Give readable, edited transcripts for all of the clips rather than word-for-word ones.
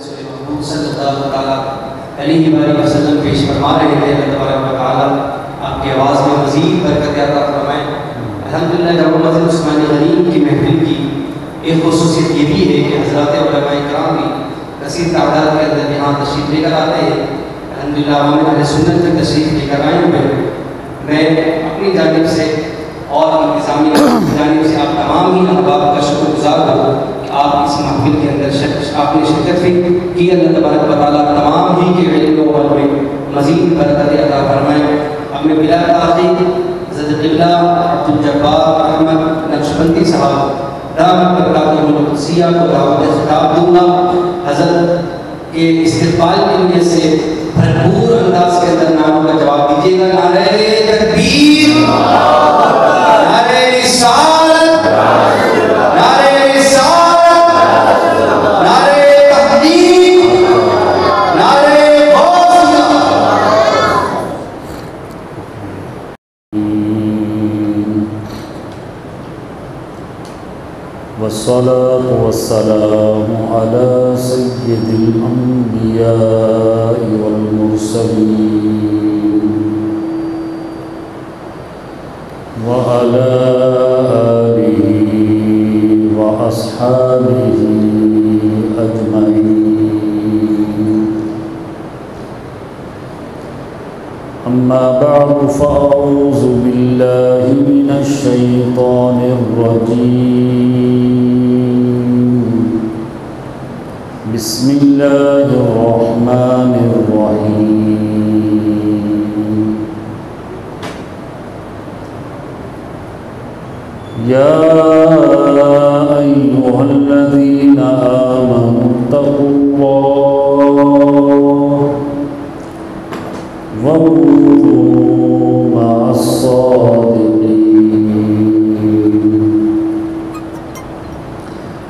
محمود صلی اللہ تعالیٰ علیہ وآلہ وسلم پیش فرما رہے تھے۔ اللہ تبارک و تعالیٰ آپ کی آواز میں مزید برکت عطا فرمائیں۔ الحمدللہ جامع مسجد عثمانی غنیم کی محفل کی ایک خصوصیت یہ بھی ہے کہ حضرات علماء کرام بھی کثیر تعداد کے اندر یہاں تشریف لے کر آتے ہیں۔ الحمدللہ عوام اہل سنت تک تشریف لے کر آئے ہوئے ہیں۔ میں اپنی جانب سے اور انتظامیہ کی جانب سے آپ تمام ہی احباب کا شکر گزار ہوں کہ آپ اس محفل کے اندر آپ نے شرکت کی۔ اللہ تبارک و تعالیٰ تمام ہی کے علم و عمل میں مزید برکت عطا فرمائیں۔ اب میں بلا تاخیر حضرت قبلہ عبد الجبار احمد نقشبندی صاحب دامت برکاتہ القدسیہ کو دعوت خطاب دوں گا۔ حضرت کے استقبال کے لیے سے بھرپور انداز کے اندر نعروں کا جواب دیجیے گا۔ نعرہ تکبیر، نعرہ رسالت، نعرہ رسالت، نعرہ تحقیق، نعرہ غوثیہ۔ والصلاة والسلام على سيد الأنبياء والمرسلين وعلى آله وأصحابه أجمعين، أما بعد فأعوذ بالله من الشيطان الرجيم، بسم الله الرحمن الرحيم، يا أيها الذين آمنوا اتقوا الله وكونوا مع الصادقين،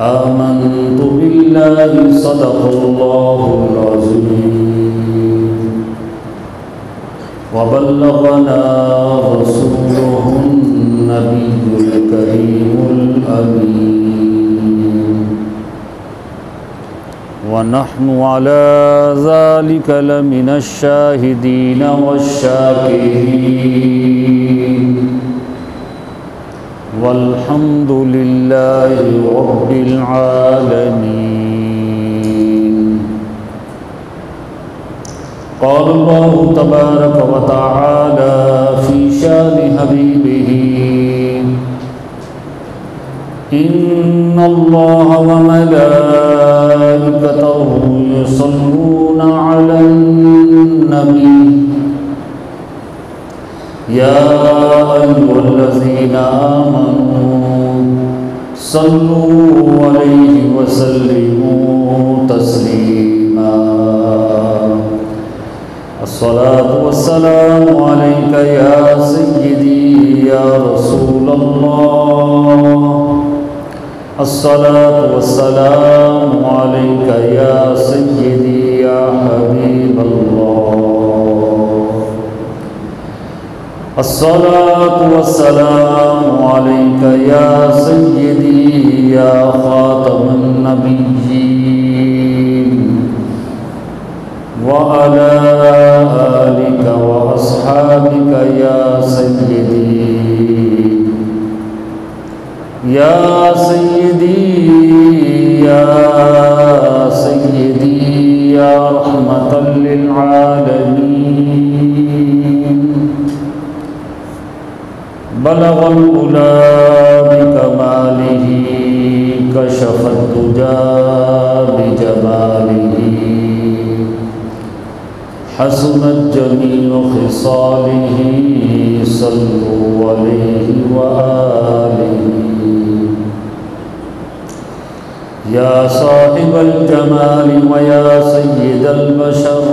آمنت بالله صدق الله العظيم، وبلغنا رسوله النبي الكريم الأمين، ونحن على ذلك لمن الشاهدين والشاكرين، والحمد لله رب العالمين۔ قال الله تبارك وتعالى في شان حبيبه، إن الله وملائكته يصلون على النبي، يا أيها الذين آمنوا صلوا عليه وسلموا تسليما، الصلاة والسلام عليك يا سيدي يا رسول الله، الصلاة والسلام عليك يا سيدي يا حبيب الله، الصلاة والسلام عليك يا سيدي يا خاتم النبيين، وعلى آلك وأصحابك يا سيدي يا سيدي يا سيدي يا رحمة للعالمين، بلغ العلا بكماله، كشف الدجى بجماله، حسنت جميع خصاله، صلوا عليه وآله، يا صاحب الجمال ويا سيد البشر،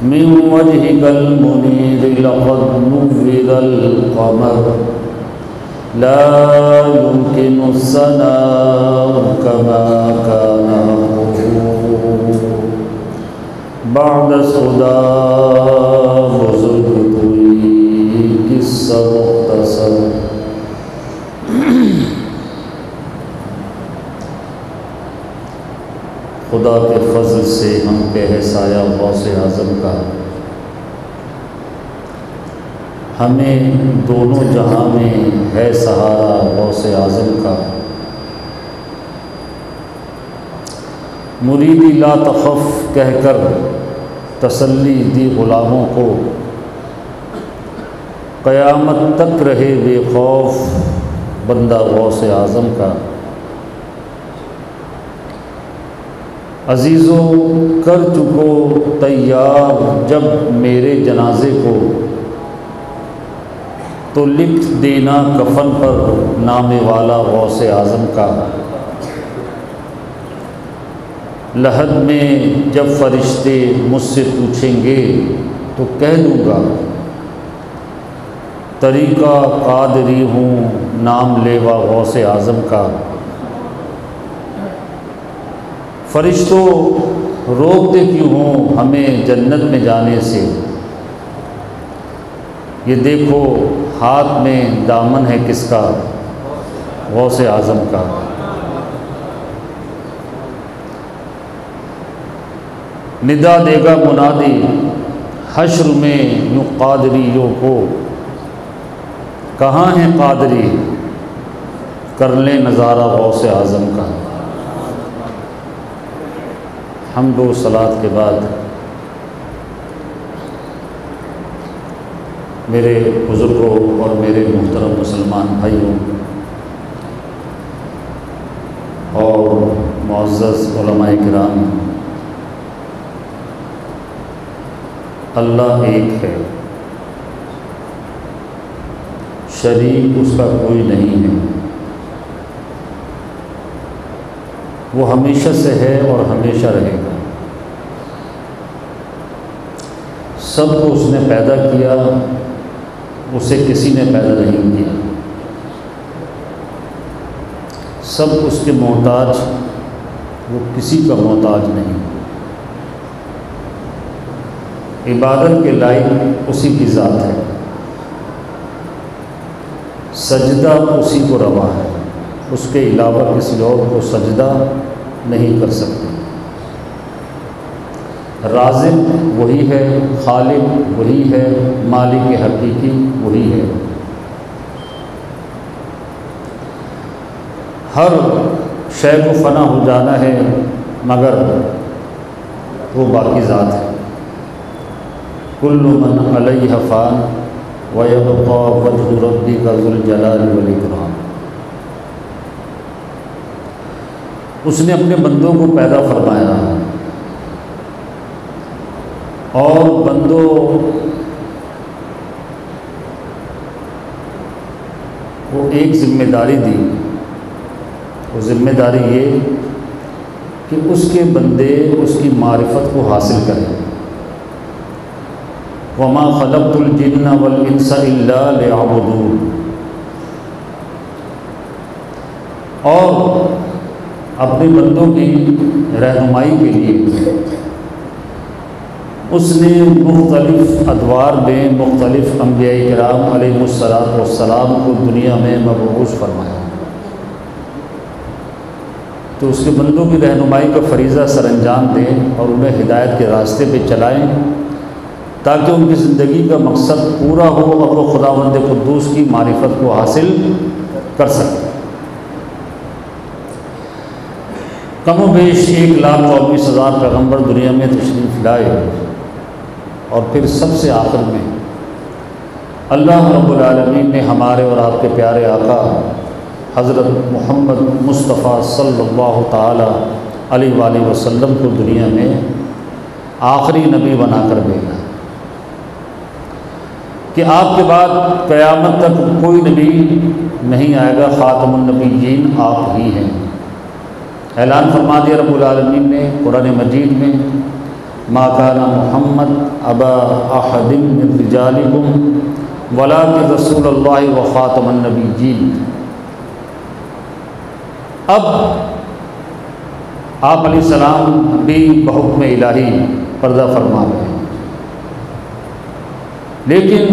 من وجهك المنير لقد نور القمر، لا يمكن الثناء كما كان حقه، بعد صدا بزرگ کوئی قصہ مختصر۔ خدا فضل سے ہم پہ ہے سایہ غوث اعظم کا، ہمیں دونوں جہاں میں ہے سہارا غوث اعظم کا، مریدی لا تخف کہہ کر تسلی دی غلاموں کو، قیامت تک رہے بے خوف بندہ غوث اعظم کا۔ عزیزو کر چکو تیار جب میرے جنازے کو، تو لکھ دینا کفن پر نام والا غوث اعظم کا۔ لحد میں جب فرشتے مجھ سے پوچھیں گے تو کہہ دوں گا، طریقہ قادری ہوں نام لیوا غوث اعظم کا۔ فرشتوں روکتے کیوں ہوں ہمیں جنت میں جانے سے، یہ دیکھو ہاتھ میں دامن ہے کس کا، غوث اعظم کا۔ ندا دے گا منادی حشر میں یوں قادریوں کو، کہاں ہیں قادری کر لیں نظارہ غوث اعظم کا۔ حمد و صلوات کے بعد میرے بزرگوں اور میرے محترم مسلمان بھائیوں اور معزز علماء کرام، اللہ ایک ہے، شریک اس کا کوئی نہیں ہے، وہ ہمیشہ سے ہے اور ہمیشہ رہے گا۔ سب کو اس نے پیدا کیا، اسے کسی نے پیدا نہیں کیا، سب اس کے محتاج، وہ کسی کا محتاج نہیں۔ عبادت کے لائق اسی کی ذات ہے، سجدہ اسی کو روا ہے، اس کے علاوہ کسی اور کو سجدہ نہیں کر سکتے۔ رازق وہی ہے، خالق وہی ہے، مالک حقیقی وہی ہے۔ ہر شے کو فنا ہو جانا ہے مگر وہ باقی ذات ہے۔ کل من علیہ فان ویبقى وجہ ربک ذو الجلال والاکرام۔ اس نے اپنے بندوں کو پیدا فرمایا اور بندوں کو ایک ذمہ داری دی، وہ ذمہ داری یہ کہ اس کے بندے اس کی معرفت کو حاصل کریں۔ وما خلقت الجن والانس الا ليعبدون، اور اپنے بندوں کی رہنمائی کے لیے اس نے مختلف ادوار میں مختلف انبیاء کرام علیہ السلام کو دنیا میں مبعوث فرمایا، تو اس کے بندوں کی رہنمائی کا فریضہ سر انجام دیں اور انہیں ہدایت کے راستے پہ چلائیں تاکہ ان کی زندگی کا مقصد پورا ہو اور وہ خداوند قدوس کی معرفت کو حاصل کر سکیں۔ کم و بیش 1,24,000 پیغمبر دنیا میں تشریف لائے، اور پھر سب سے آخر میں اللہ رب العالمین نے ہمارے اور آپ کے پیارے آقا حضرت محمد مصطفیٰ صلی اللہ تعالی علیہ وآلہ وسلم کو دنیا میں آخری نبی بنا کر بھیجا کہ آپ کے بعد قیامت تک کوئی نبی نہیں آئے گا، خاتم النبیین آپ ہی ہیں۔ اعلان فرما دیا رب العالمین نے قرآن مجید میں، ما کان محمد ابا احد من رجالکم ولکن رسول اللہ و خاتم النبیین۔ اب آپ علیہ السلام بھی بحکم الہی پردہ فرما گئے، لیکن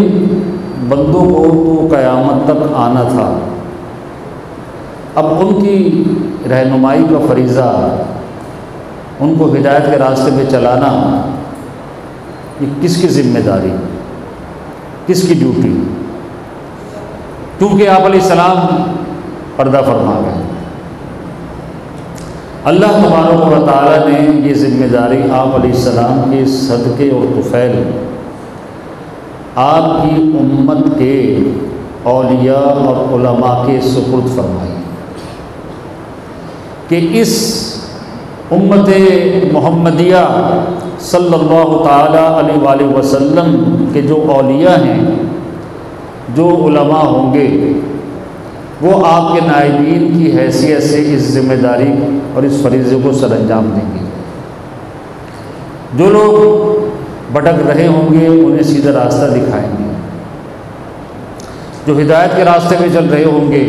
بندوں کو تو قیامت تک آنا تھا۔ اب ان کی رہنمائی کا فریضہ ان کو ہدایت کے راستے پہ چلانا، یہ کس کی ذمہ داری، کس کی ڈیوٹی؟ کیونکہ آپ علیہ السلام پردہ فرما گئے۔ اللہ تبارک و تعالیٰ نے یہ ذمہ داری آپ علیہ السلام کے صدقے اور طفیل آپ کی امت کے اولیاء اور علماء کے سپرد فرمائی کہ اس امت محمدیہ صلی اللہ تعالیٰ علیہ وآلہ وسلم کے جو اولیاء ہیں، جو علماء ہوں گے، وہ آپ کے نائبین کی حیثیت سے اس ذمہ داری اور اس فریضے کو سر انجام دیں گے۔ جو لوگ بھٹک رہے ہوں گے انہیں سیدھا راستہ دکھائیں گے، جو ہدایت کے راستے پہ چل رہے ہوں گے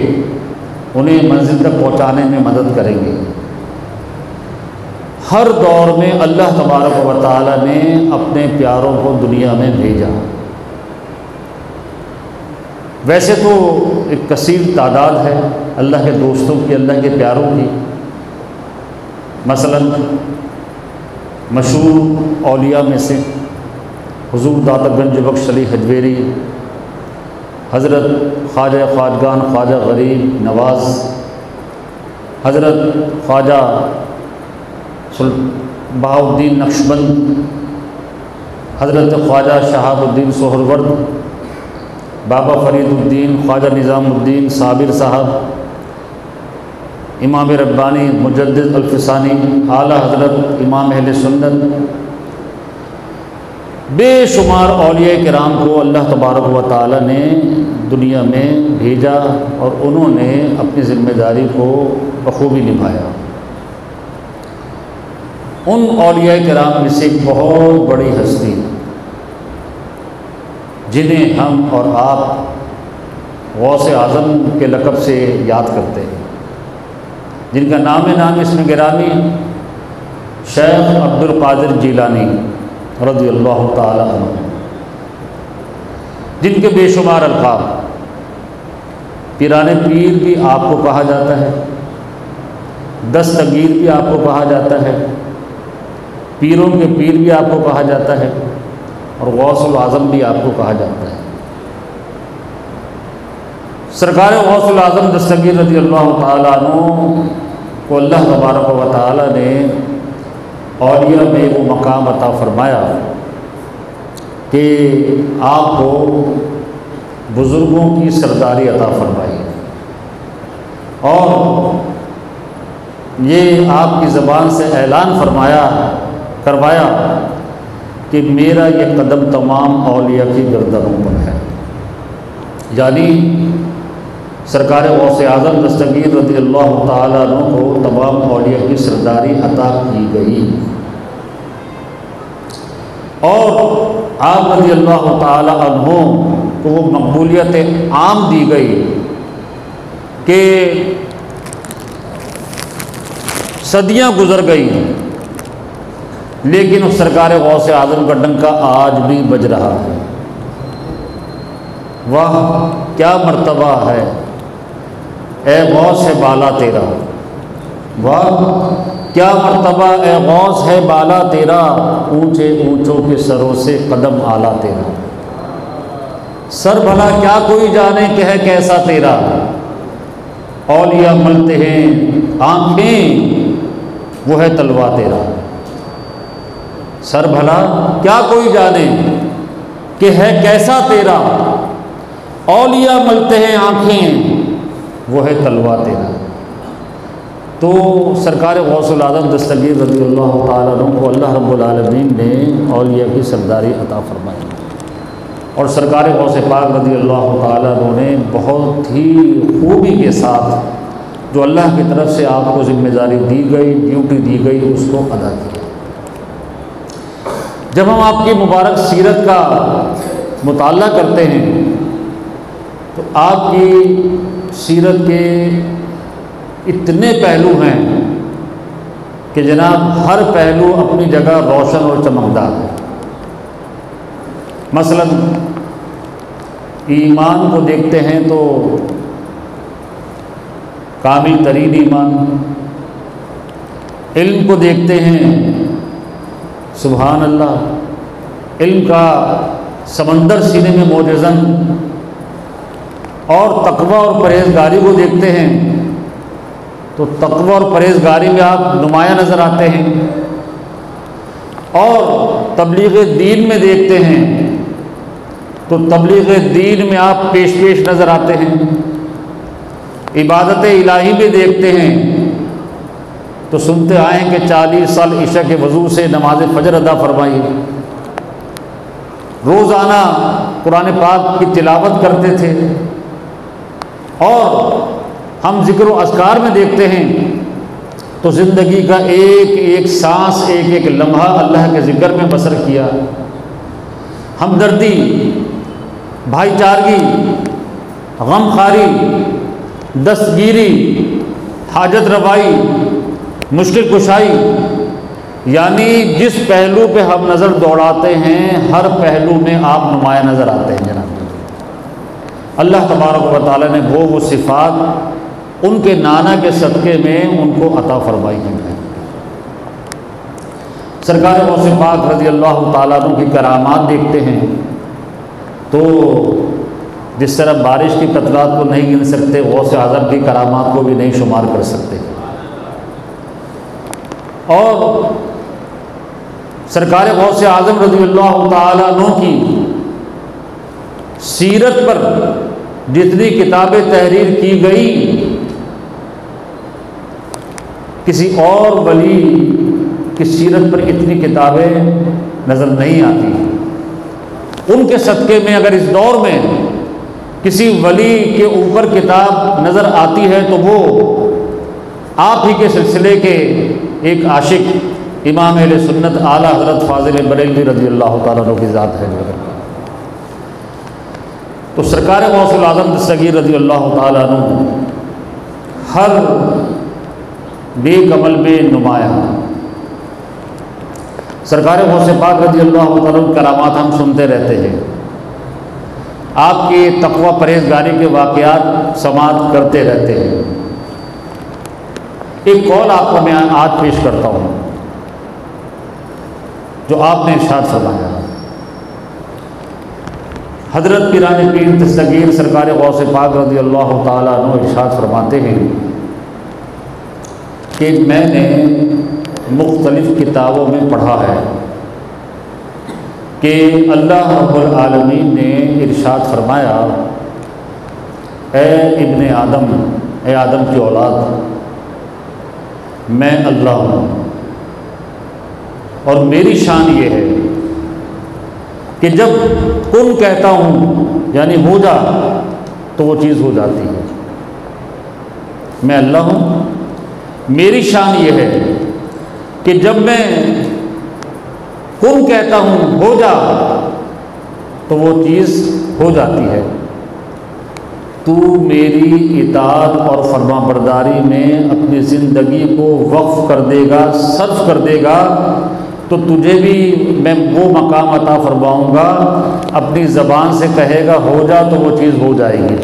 انہیں منزل تک پہنچانے میں مدد کریں گے۔ ہر دور میں اللہ تبارک و تعالیٰ نے اپنے پیاروں کو دنیا میں بھیجا۔ ویسے تو ایک کثیر تعداد ہے اللہ کے دوستوں کی، اللہ کے پیاروں کی، مثلا مشہور اولیاء میں سے حضور داتا گنج بخش علی حجویری، حضرت خواجہ خواجگان خواجہ غریب نواز، حضرت خواجہ بہاؤالدین نقشبند، حضرت خواجہ شہاب الدین سہرورد، بابا فرید الدین خواجہ نظام الدین صابر صاحب، امام ربانی مجدد الفسانی، اعلیٰ حضرت امام اہل سنت، بے شمار اولیاء کرام کو اللہ تبارک و تعالیٰ نے دنیا میں بھیجا اور انہوں نے اپنی ذمہ داری کو بخوبی نبھایا۔ ان اولیاء کرام میں سے ایک بہت بڑی ہستی جنہیں ہم اور آپ غوث اعظم کے لقب سے یاد کرتے ہیں، جن کا نام اس میں گرامی شیخ عبد القادر جیلانی رضی اللہ تعالی عنہ، جن کے بے شمار القاب، پیران پیر بھی آپ کو کہا جاتا ہے، دستگیر بھی آپ کو کہا جاتا ہے، پیروں کے پیر بھی آپ کو کہا جاتا ہے، اور غوث العظم بھی آپ کو کہا جاتا ہے۔ سرکار غوث العظم دستگیر رضی اللہ تعالیٰ عنہ کو اللہ تبارک و تعالیٰ نے اولیاء میں وہ مقام عطا فرمایا کہ آپ کو بزرگوں کی سرداری عطا فرمائی، اور یہ آپ کی زبان سے اعلان کروایا کہ میرا یہ قدم تمام اولیاء کی گردنوں پر ہے، یعنی سرکار غوث اعظم دستگیر رضی اللہ تعالیٰ عنہ کو تمام اولیاء کی سرداری عطا کی گئی، اور آپ رضی اللہ تعالیٰ عنہ کو وہ مقبولیت عام دی گئی کہ صدیاں گزر گئی لیکن اس سرکار غوث اعظم کا ڈنکا آج بھی بج رہا ہے۔ واہ کیا مرتبہ ہے اے غوث ہے بالا تیرا، واہ کیا مرتبہ اے غوث ہے بالا تیرا، اونچے اونچوں کے سروں سے قدم اعلیٰ تیرا، سر بھلا کیا کوئی جانے کہ ہے کیسا تیرا، اولیاء ملتے ہیں آنکھیں وہ ہے تلوا تیرا، سر بھلا کیا کوئی جانے کہ ہے کیسا تیرا، اولیاء ملتے ہیں آنکھیں وہ ہے تلوا تیرا۔ تو سرکار غوث العظم دستگیر رضی اللہ تعالیٰ عنہ کو اللہ رب العالمین نے اولیاء کی سرداری عطا فرمائی، اور سرکار غوث پاک رضی اللہ تعالیٰ عنہ نے بہت ہی خوبی کے ساتھ جو اللہ کی طرف سے آپ کو ذمہ داری دی گئی، ڈیوٹی دی گئی، اس کو ادا کیا۔ جب ہم آپ کی مبارک سیرت کا مطالعہ کرتے ہیں تو آپ کی سیرت کے اتنے پہلو ہیں کہ جناب ہر پہلو اپنی جگہ روشن اور چمکدار ہے۔ مثلا ایمان کو دیکھتے ہیں تو کامل ترین ایمان، علم کو دیکھتے ہیں، سبحان اللہ، علم کا سمندر سینے میں موجزن، اور تقوی اور پرہیزگاری کو دیکھتے ہیں تو تقوی اور پرہیزگاری میں آپ نمایاں نظر آتے ہیں، اور تبلیغ دین میں دیکھتے ہیں تو تبلیغ دین میں آپ پیش نظر آتے ہیں، عبادت الہی میں دیکھتے ہیں تو سنتے آئے ہیں کہ 40 سال عشاء کے وضو سے نماز فجر ادا فرمائی، روزانہ قرآن پاک کی تلاوت کرتے تھے، اور ہم ذکر و اذکار میں دیکھتے ہیں تو زندگی کا ایک ایک سانس، ایک ایک لمحہ اللہ کے ذکر میں بسر کیا۔ ہمدردی، بھائی چارگی، غم خواری، دستگیری، حاجت روائی، مشکل کشائی، یعنی جس پہلو پہ ہم نظر دوڑاتے ہیں ہر پہلو میں آپ نمایاں نظر آتے ہیں جناب۔ اللہ تبارک و تعالیٰ نے وہ صفات ان کے نانا کے صدقے میں ان کو عطا فرمائی ہیں۔ سرکار غوث پاک رضی اللہ تعالیٰ عنہ کی کرامات دیکھتے ہیں تو جس طرح بارش کی قطرات کو نہیں گن سکتے، غوث اعظم کی کرامات کو بھی نہیں شمار کر سکتے۔ اور سرکار غوث اعظم رضی اللہ تعالیٰ عنہ کی سیرت پر جتنی کتابیں تحریر کی گئی، کسی اور ولی کی سیرت پر اتنی کتابیں نظر نہیں آتی۔ ان کے صدقے میں اگر اس دور میں کسی ولی کے اوپر کتاب نظر آتی ہے تو وہ آپ ہی کے سلسلے کے ایک عاشق امام اہل سنت اعلیٰ حضرت فاضل بریلوی رضی اللہ تعالیٰ عنہ کی ذات ہے۔ تو سرکار غوث العظم دستگیر رضی اللہ تعالیٰ عنہ ہر نیک عمل میں نمایاں۔ سرکار غوث پاک رضی اللہ تعالیٰ عنہ کرامات ہم سنتے رہتے ہیں، آپ کے تقوی پرہیزگاری کے واقعات سماعت کرتے رہتے ہیں۔ ایک قول آپ کو میں آج پیش کرتا ہوں جو آپ نے ارشاد فرمایا۔ حضرت پیران پیر دستگیر سرکار غوث پاک رضی اللہ تعالیٰ عنہ ارشاد فرماتے ہیں کہ میں نے مختلف کتابوں میں پڑھا ہے کہ اللہ رب العالمین نے ارشاد فرمایا، اے ابن آدم، اے آدم کی اولاد، میں اللہ ہوں، اور میری شان یہ ہے کہ جب کن کہتا ہوں یعنی ہو جا تو وہ چیز ہو جاتی ہے۔ میں اللہ ہوں، میری شان یہ ہے کہ جب میں کن کہتا ہوں ہو جا تو وہ چیز ہو جاتی ہے۔ تو میری اطاعت اور فرما برداری میں اپنی زندگی کو وقف کر دے گا، صرف کر دے گا تو تجھے بھی میں وہ مقام عطا فرماؤں گا، اپنی زبان سے کہے گا ہو جا تو وہ چیز ہو جائے گی۔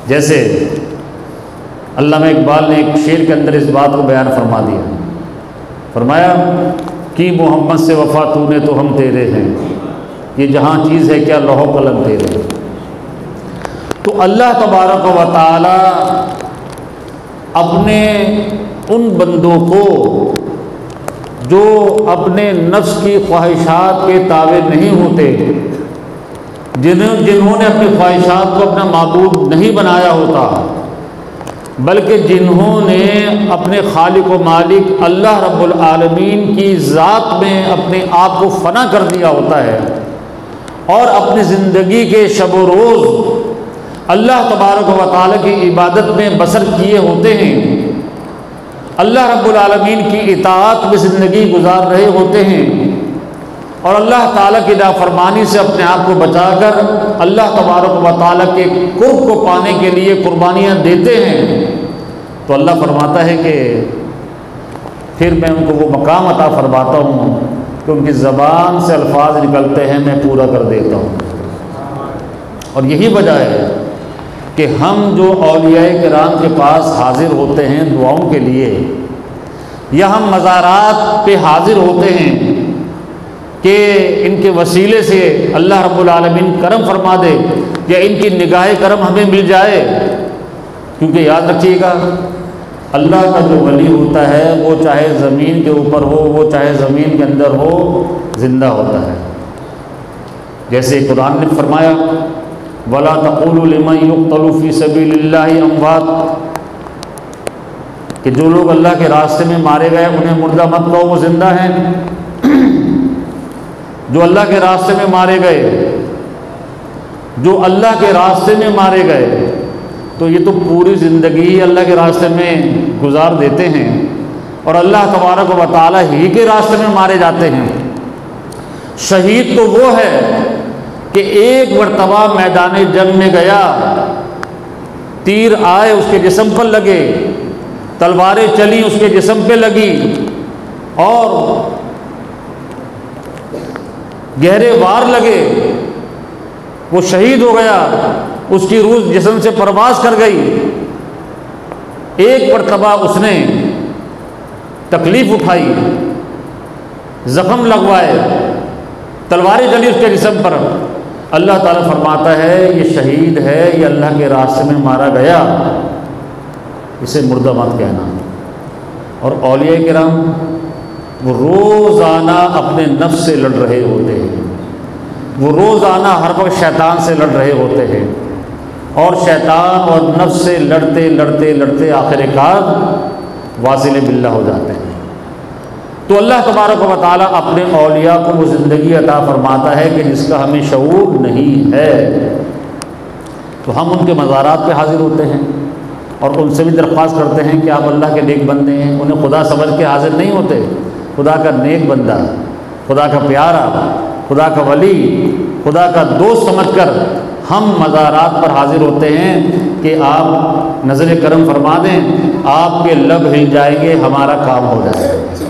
جیسے علامہ اقبال نے ایک شعر کے اندر اس بات کو بیان فرما دیا، فرمایا کہ محمد سے وفا تو نے تو ہم تیرے ہیں، یہ جہاں چیز ہے کیا لوح و قلم تیرے۔ تو اللہ تبارک و تعالی اپنے ان بندوں کو جو اپنے نفس کی خواہشات کے تابع نہیں ہوتے، جنہوں نے اپنی خواہشات کو اپنا معبود نہیں بنایا ہوتا، بلکہ جنہوں نے اپنے خالق و مالک اللہ رب العالمین کی ذات میں اپنے آپ کو فنا کر دیا ہوتا ہے اور اپنی زندگی کے شب و روز اللہ تبارک و تعالیٰ کی عبادت میں بسر کیے ہوتے ہیں، اللہ رب العالمین کی اطاعت میں زندگی گزار رہے ہوتے ہیں، اور اللہ تعالیٰ کی نافرمانی سے اپنے آپ کو بچا کر اللہ تبارک و تعالیٰ کے قرب کو پانے کے لیے قربانیاں دیتے ہیں، تو اللہ فرماتا ہے کہ پھر میں ان کو وہ مقام عطا فرماتا ہوں کہ ان کی زبان سے الفاظ نکلتے ہیں میں پورا کر دیتا ہوں۔ اور یہی وجہ ہے کہ ہم جو اولیاء کرام کے پاس حاضر ہوتے ہیں دعاؤں کے لیے، یا ہم مزارات پہ حاضر ہوتے ہیں کہ ان کے وسیلے سے اللہ رب العالمین کرم فرما دے یا ان کی نگاہ کرم ہمیں مل جائے، کیونکہ یاد رکھیے گا اللہ کا جو ولی ہوتا ہے وہ چاہے زمین کے اوپر ہو، وہ چاہے زمین کے اندر ہو، زندہ ہوتا ہے۔ جیسے قرآن نے فرمایا وَلَا تَقُولُوا لِمَن يُقْتَلُ فِي سَبِيلِ اللَّهِ أَمْوَاتٌ، کہ جو لوگ اللہ کے راستے میں مارے گئے انہیں مردہ مت کہو، وہ زندہ ہیں۔ جو اللہ کے راستے میں مارے گئے، جو اللہ کے راستے میں مارے گئے، تو یہ تو پوری زندگی ہی اللہ کے راستے میں گزار دیتے ہیں اور اللہ تبارک و تعالیٰ ہی کے راستے میں مارے جاتے ہیں۔ شہید تو وہ ہے کہ ایک مرتبہ میدان جنگ میں گیا، تیر آئے اس کے جسم پر لگے، تلواریں چلی اس کے جسم پہ لگی اور گہرے وار لگے، وہ شہید ہو گیا، اس کی روح جسم سے پرواز کر گئی۔ ایک مرتبہ اس نے تکلیف اٹھائی، زخم لگوائے، تلواریں چلی اس کے جسم پر، اللہ تعالیٰ فرماتا ہے یہ شہید ہے، یہ اللہ کے راستے میں مارا گیا، اسے مردہ مت کہنا۔ اور اولیاء کرام وہ روزانہ اپنے نفس سے لڑ رہے ہوتے ہیں، وہ روزانہ ہر وقت شیطان سے لڑ رہے ہوتے ہیں، اور شیطان اور نفس سے لڑتے لڑتے لڑتے آخر کار واصل باللہ ہو جاتے ہیں۔ تو اللہ تبارک و تعالیٰ اپنے اولیاء کو وہ زندگی عطا فرماتا ہے کہ جس کا ہمیں شعور نہیں ہے، تو ہم ان کے مزارات پہ حاضر ہوتے ہیں اور ان سے بھی درخواست کرتے ہیں کہ آپ اللہ کے نیک بندے ہیں۔ انہیں خدا سمجھ کے حاضر نہیں ہوتے، خدا کا نیک بندہ، خدا کا پیارا، خدا کا ولی، خدا کا دوست سمجھ کر ہم مزارات پر حاضر ہوتے ہیں کہ آپ نظر کرم فرما دیں، آپ کے لب ہل جائیں گے، ہمارا کام ہو جائے گا۔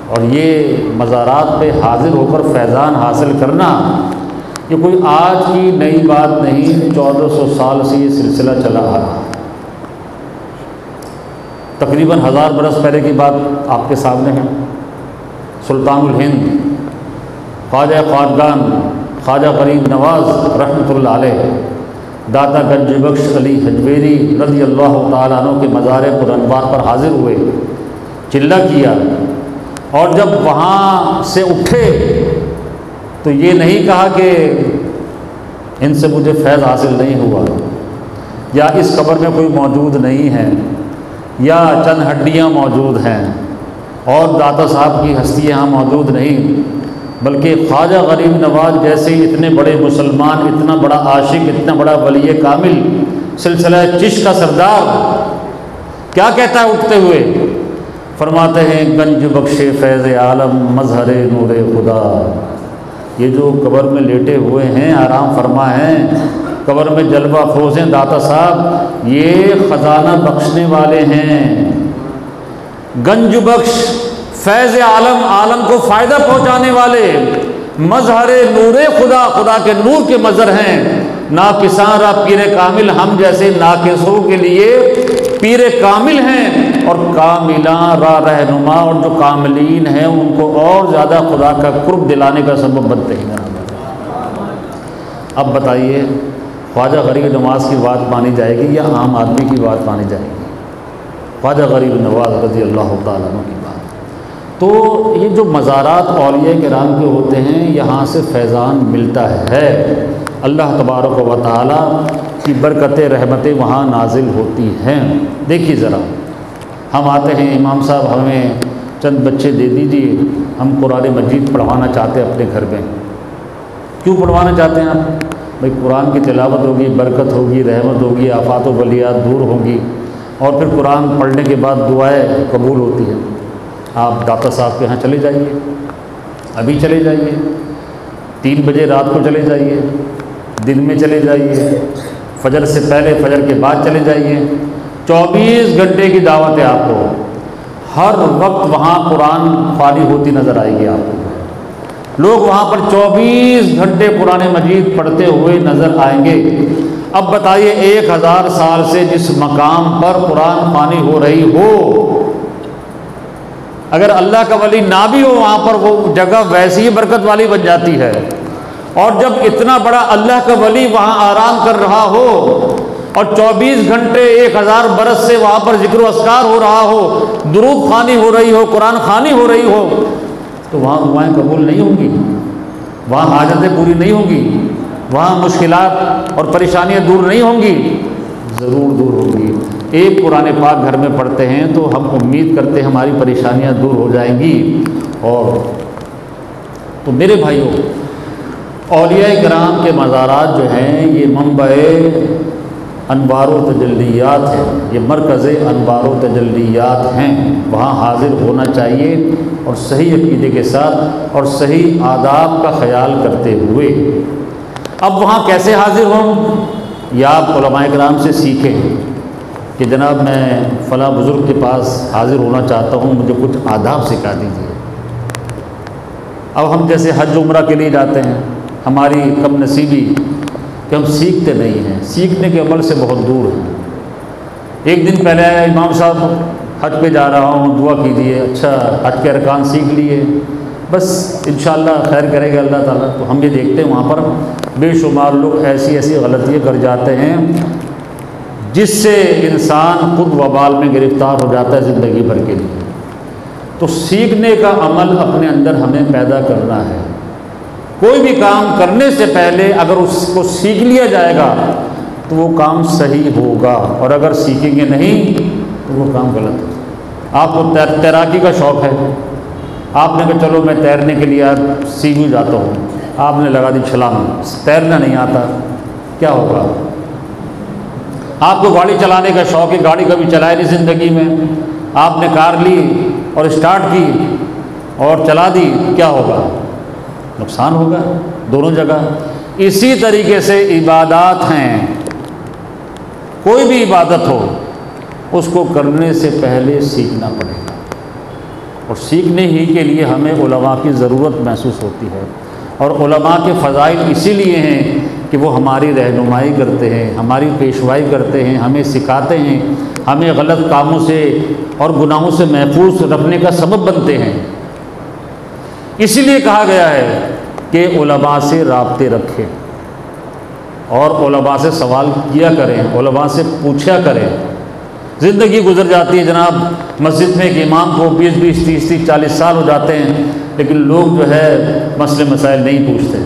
اور یہ مزارات پہ حاضر ہو کر فیضان حاصل کرنا یہ کوئی آج کی نئی بات نہیں، 1400 سال سے یہ سلسلہ چلا آ رہا ہے۔ تقریباً 1000 برس پہلے کی بات آپ کے سامنے ہے۔ سلطان الہند خواجہ خواجگان خواجہ غریب نواز رحمۃ اللہ علیہ، داتا گنج بخش علی حجویری رضی اللہ تعالیٰ عنہ کے مزار پر انوار پر حاضر ہوئے، چلہ کیا، اور جب وہاں سے اٹھے تو یہ نہیں کہا کہ ان سے مجھے فیض حاصل نہیں ہوا، یا اس قبر میں کوئی موجود نہیں ہے، یا چند ہڈیاں موجود ہیں اور داتا صاحب کی ہستی یہاں موجود نہیں، بلکہ خواجہ غریب نواز جیسے اتنے بڑے مسلمان، اتنا بڑا عاشق، اتنا بڑا ولی کامل، سلسلہ چشت کا سردار کیا کہتا ہے اٹھتے ہوئے؟ فرماتے ہیں گنج بخش فیض عالم مظہر نور خدا، یہ جو قبر میں لیٹے ہوئے ہیں، آرام فرما ہیں، قبر میں جلوہ افروز ہیں داتا صاحب، یہ خزانہ بخشنے والے ہیں، گنج بخش فیض عالم، عالم کو فائدہ پہنچانے والے، مظہر نور خدا، خدا کے نور کے مظہر ہیں، ناقصاں را پیر کامل، ہم جیسے ناقصوں کے لیے پیر کامل ہیں، اور کاملاں را رہنما، اور جو کاملین ہیں ان کو اور زیادہ خدا کا قرب دلانے کا سبب بنتے ہیں۔ اب بتائیے خواجہ غریب نواز کی بات مانی جائے گی یا عام آدمی کی بات مانی جائے گی؟ خواجہ غریب نواز رضی اللہ تعالیٰ عنہ کی بات۔ تو یہ جو مزارات اولیاء کرام کے ہوتے ہیں، یہاں سے فیضان ملتا ہے، اللہ تبارک و تعالیٰ کی برکتیں رحمتیں وہاں نازل ہوتی ہیں۔ دیکھیے ذرا، ہم آتے ہیں امام صاحب ہمیں چند بچے دے دیجیے، ہم قرآن مجید پڑھوانا چاہتے ہیں اپنے گھر میں۔ کیوں پڑھوانا چاہتے ہیں آپ؟ بھائی قرآن کی تلاوت ہوگی، برکت ہوگی، رحمت ہوگی، آفات و بلیات دور ہوگی، اور پھر قرآن پڑھنے کے بعد دعائیں قبول ہوتی ہیں۔ آپ داتا صاحب کے ہاں چلے جائیے، ابھی چلے جائیے، 3 بجے رات کو چلے جائیے، دن میں چلے جائیے، فجر سے پہلے فجر کے بعد چلے جائیے، 24 گھنٹے کی دعوت ہے آپ کو، ہر وقت وہاں قرآن خوانی ہوتی نظر آئے گی آپ کو۔ لوگ وہاں پر 24 گھنٹے قرآن مجید پڑھتے ہوئے نظر آئیں گے۔ اب بتائیے 1000 سال سے جس مقام پر قرآن خوانی ہو رہی ہو، اگر اللہ کا ولی نہ بھی ہو وہاں پر وہ جگہ ویسی ہی برکت والی بن جاتی ہے۔ اور جب اتنا بڑا اللہ کا ولی وہاں آرام کر رہا ہو اور 24 گھنٹے 1000 برس سے وہاں پر ذکر و اذکار ہو رہا ہو، درود خوانی ہو رہی ہو، قرآن خوانی ہو رہی ہو، تو وہاں دعائیں قبول نہیں ہوں گی، وہاں حاجتیں پوری نہیں ہوں گی، وہاں مشکلات اور پریشانیاں دور نہیں ہوں گی؟ ضرور دور ہوں گی۔ ایک قرآن پاک گھر میں پڑھتے ہیں تو ہم امید کرتے ہیں ہماری پریشانیاں دور ہو جائیں گی۔ اور تو میرے بھائیوں، اولیاء کرام کے مزارات جو ہیں یہ منبع انوار و تجلیات ہیں، یہ مرکز انوار و تجلیات ہیں، وہاں حاضر ہونا چاہیے اور صحیح عقیدے کے ساتھ اور صحیح آداب کا خیال کرتے ہوئے۔ اب وہاں کیسے حاضر ہوں؟ یا آپ علماء کرام سے سیکھیں کہ جناب میں فلاں بزرگ کے پاس حاضر ہونا چاہتا ہوں، مجھے کچھ آداب سکھا دیجیے۔ اب ہم جیسے حج عمرہ کے لیے جاتے ہیں، ہماری کم نصیبی کہ ہم سیکھتے نہیں ہیں، سیکھنے کے عمل سے بہت دور ہیں۔ ایک دن پہلے امام صاحب حج پہ جا رہا ہوں، دعا کیجیے، اچھا حج کے ارکان سیکھ لیے، بس انشاءاللہ خیر کرے گا اللہ تعالیٰ۔ تو ہم یہ دیکھتے ہیں وہاں پر بے شمار لوگ ایسی غلطیاں کر جاتے ہیں جس سے انسان خود وبال میں گرفتار ہو جاتا ہے زندگی بھر کے لیے۔ تو سیکھنے کا عمل اپنے اندر ہمیں پیدا کرنا ہے۔ کوئی بھی کام کرنے سے پہلے اگر اس کو سیکھ لیا جائے گا تو وہ کام صحیح ہوگا، اور اگر سیکھیں گے نہیں تو وہ کام غلط ہوگا۔ آپ کو تیراکی کا شوق ہے، آپ نے کہا چلو میں تیرنے کے لیے سیکھ بھی جاتا ہوں، آپ نے لگا دی چھلانگ، تیرنا نہیں آتا، کیا ہوگا؟ آپ کو گاڑی چلانے کا شوق ہے، گاڑی کبھی چلائے نہیں زندگی میں، آپ نے کار لی اور اسٹارٹ کی اور چلا دی، کیا ہوگا؟ نقصان ہوگا دونوں جگہ۔ اسی طریقے سے عبادات ہیں، کوئی بھی عبادت ہو اس کو کرنے سے پہلے سیکھنا پڑے گا، اور سیکھنے ہی کے لیے ہمیں علماء کی ضرورت محسوس ہوتی ہے۔ اور علماء کے فضائل اسی لیے ہیں کہ وہ ہماری رہنمائی کرتے ہیں، ہماری پیشوائی کرتے ہیں، ہمیں سکھاتے ہیں، ہمیں غلط کاموں سے اور گناہوں سے محفوظ رکھنے کا سبب بنتے ہیں۔ اسی لیے کہا گیا ہے کہ علماء سے رابطے رکھیں اور علماء سے سوال کیا کریں، علماء سے پوچھا کریں۔ زندگی گزر جاتی ہے جناب، مسجد میں ایک امام کو 20 30 40 سال ہو جاتے ہیں، لیکن لوگ جو ہے مسئلے مسائل نہیں پوچھتے،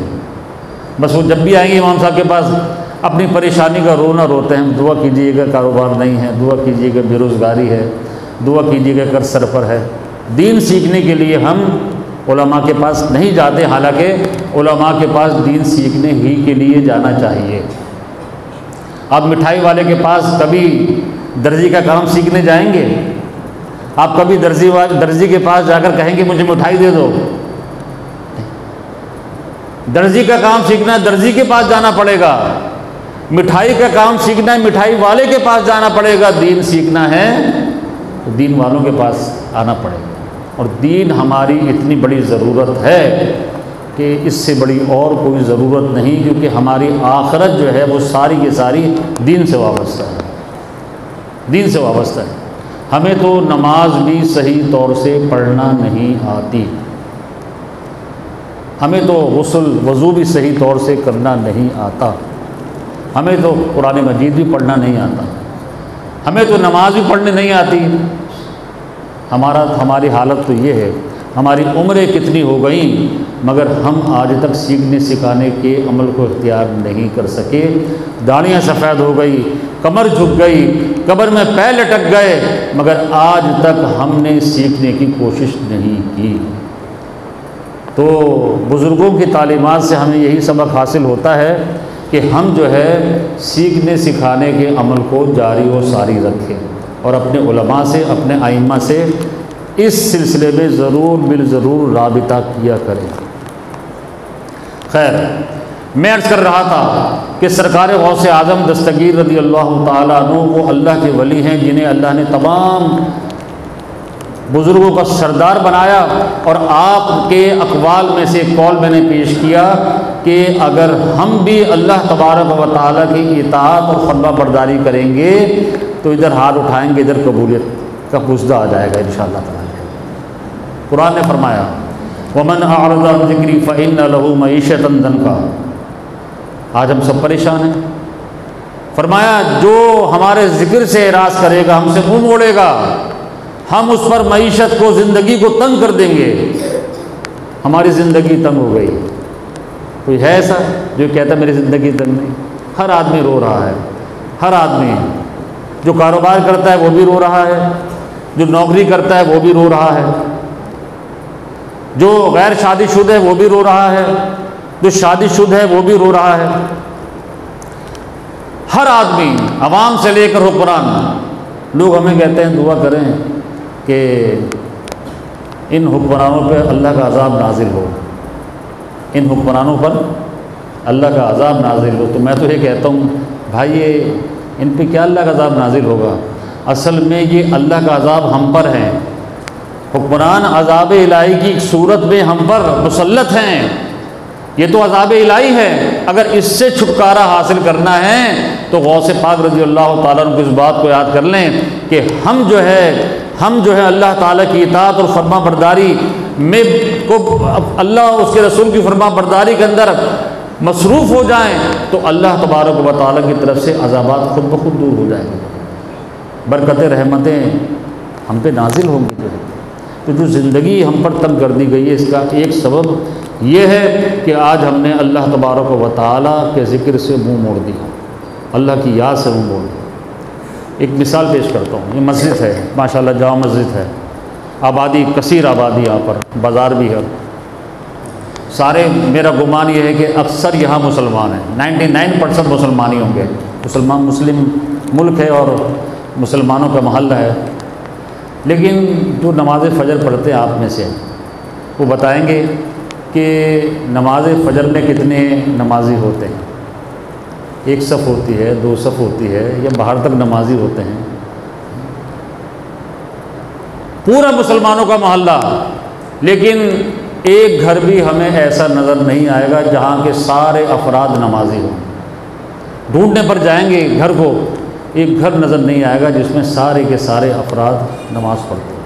بس وہ جب بھی آئیں گے امام صاحب کے پاس اپنی پریشانی کا رونا روتے ہیں، دعا کیجیے گا کاروبار نہیں ہے، دعا کیجیے گا بے روزگاری ہے، دعا کیجیے گا قرض سر پر ہے۔ دین سیکھنے کے لیے ہم علماء کے پاس نہیں جاتے، حالانکہ علماء کے پاس دین سیکھنے ہی کے لیے جانا چاہیے۔ آپ مٹھائی والے کے پاس کبھی درزی کا کام سیکھنے جائیں گے؟ آپ کبھی درزی کے پاس جا کر کہیں گے مجھے مٹھائی دے دو؟ درزی کا کام سیکھنا ہے درزی کے پاس جانا پڑے گا، مٹھائی کا کام سیکھنا ہے مٹھائی والے کے پاس جانا پڑے گا، دین سیکھنا ہے تو دین والوں کے پاس آنا پڑے گا۔ اور دین ہماری اتنی بڑی ضرورت ہے کہ اس سے بڑی اور کوئی ضرورت نہیں، کیونکہ ہماری آخرت جو ہے وہ ساری کی ساری دین سے وابستہ ہے، دین سے وابستہ ہے۔ ہمیں تو نماز بھی صحیح طور سے پڑھنا نہیں آتی، ہمیں تو غسل وضو بھی صحیح طور سے کرنا نہیں آتا، ہمیں تو قرآن مجید بھی پڑھنا نہیں آتا، ہمیں تو نماز بھی پڑھنے نہیں آتی۔ ہماری حالت تو یہ ہے، ہماری عمریں کتنی ہو گئیں مگر ہم آج تک سیکھنے سکھانے کے عمل کو اختیار نہیں کر سکے۔ داڑیاں سفید ہو گئی، کمر جھک گئی، قبر میں پیر لٹک گئے، مگر آج تک ہم نے سیکھنے کی کوشش نہیں کی۔ تو بزرگوں کی تعلیمات سے ہمیں یہی سبق حاصل ہوتا ہے کہ ہم جو ہے سیکھنے سکھانے کے عمل کو جاری و ساری رکھیں، اور اپنے علماء سے، اپنے ائمہ سے اس سلسلے میں ضرور رابطہ کیا کریں۔ خیر، میں عرض کر رہا تھا کہ سرکار غوث اعظم دستگیر رضی اللہ تعالیٰ عنہ وہ اللہ کے ولی ہیں جنہیں اللہ نے تمام بزرگوں کا سردار بنایا، اور آپ کے اقوال میں سے ایک قول میں نے پیش کیا کہ اگر ہم بھی اللہ تبارک و تعالیٰ کی اطاعت اور فرما برداری کریں گے تو ادھر ہاتھ اٹھائیں گے، ادھر قبولیت کا پوچھدہ آ جائے گا انشاءاللہ تعالیٰ۔ قرآن نے فرمایا وَمَنْ أَعْرَضَ عَنْ ذِكْرِي فَإِنَّ لَهُ مَعِيشَةً ضَنْكًا۔ آج ہم سب پریشان ہیں۔ فرمایا جو ہمارے ذکر سے اعراض کرے گا، ہم سے منہ موڑے گا، ہم اس پر معیشت کو، زندگی کو تنگ کر دیں گے۔ ہماری زندگی تنگ ہو گئی۔ کوئی ہے ایسا جو کہتا ہے میری زندگی تنگ نہیں؟ ہر آدمی رو رہا ہے، ہر آدمی جو کاروبار کرتا ہے وہ بھی رو رہا ہے، جو نوکری کرتا ہے وہ بھی رو رہا ہے، جو غیر شادی شدہ ہے وہ بھی رو رہا ہے، جو شادی شدہ ہے وہ بھی رو رہا ہے۔ ہر آدمی، عوام سے لے کر حکمران، لوگ ہمیں کہتے ہیں دعا کریں کہ ان حکمرانوں پہ اللہ کا عذاب نازل ہو، ان حکمرانوں پر اللہ کا عذاب نازل ہو۔ تو میں تو یہ کہتا ہوں بھائی یہ ان پہ کیا اللہ کا عذاب نازل ہوگا؟ اصل میں یہ اللہ کا عذاب ہم پر ہے۔ حکمران عذاب الہی کی صورت میں ہم پر مسلط ہیں، یہ تو عذاب الہی ہے۔ اگر اس سے چھٹکارا حاصل کرنا ہے تو غوث پاک رضی اللہ تعالیٰ عنہ کو اس بات کو یاد کر لیں کہ ہم جو ہے اللہ تعالیٰ کی اطاعت اور فرما برداری میں کو اللہ اس کے رسول کی فرما برداری کے اندر مصروف ہو جائیں تو اللہ تبارک و تعالیٰ کی طرف سے عذابات خود بخود دور ہو جائیں گے، برکتیں رحمتیں ہم پہ نازل ہوں گی۔ تو جو زندگی ہم پر تنگ کر دی گئی ہے، اس کا ایک سبب یہ ہے کہ آج ہم نے اللہ تبارک و تعالیٰ کے ذکر سے منہ موڑ دیا، اللہ کی یاد سے منہ موڑ دیا۔ ایک مثال پیش کرتا ہوں، یہ مسجد ہے ماشاءاللہ، جامع مسجد ہے، آبادی کثیر آبادی، یہاں پر بازار بھی ہے سارے۔ میرا گمان یہ ہے کہ اکثر یہاں مسلمان ہیں، 99% مسلمان ہی ہوں گے۔ مسلم ملک ہے اور مسلمانوں کا محلہ ہے، لیکن جو نماز فجر پڑھتے ہیں آپ میں سے وہ بتائیں گے کہ نماز فجر میں کتنے نمازی ہوتے ہیں؟ ایک صف ہوتی ہے، 2 صف ہوتی ہے، یا باہر تک نمازی ہوتے ہیں؟ پورا مسلمانوں کا محلہ، لیکن ایک گھر بھی ہمیں ایسا نظر نہیں آئے گا جہاں کے سارے افراد نمازی ہوں۔ ڈھونڈنے پر جائیں گے گھر کو، ایک گھر نظر نہیں آئے گا جس میں سارے کے سارے افراد نماز پڑھتے ہیں۔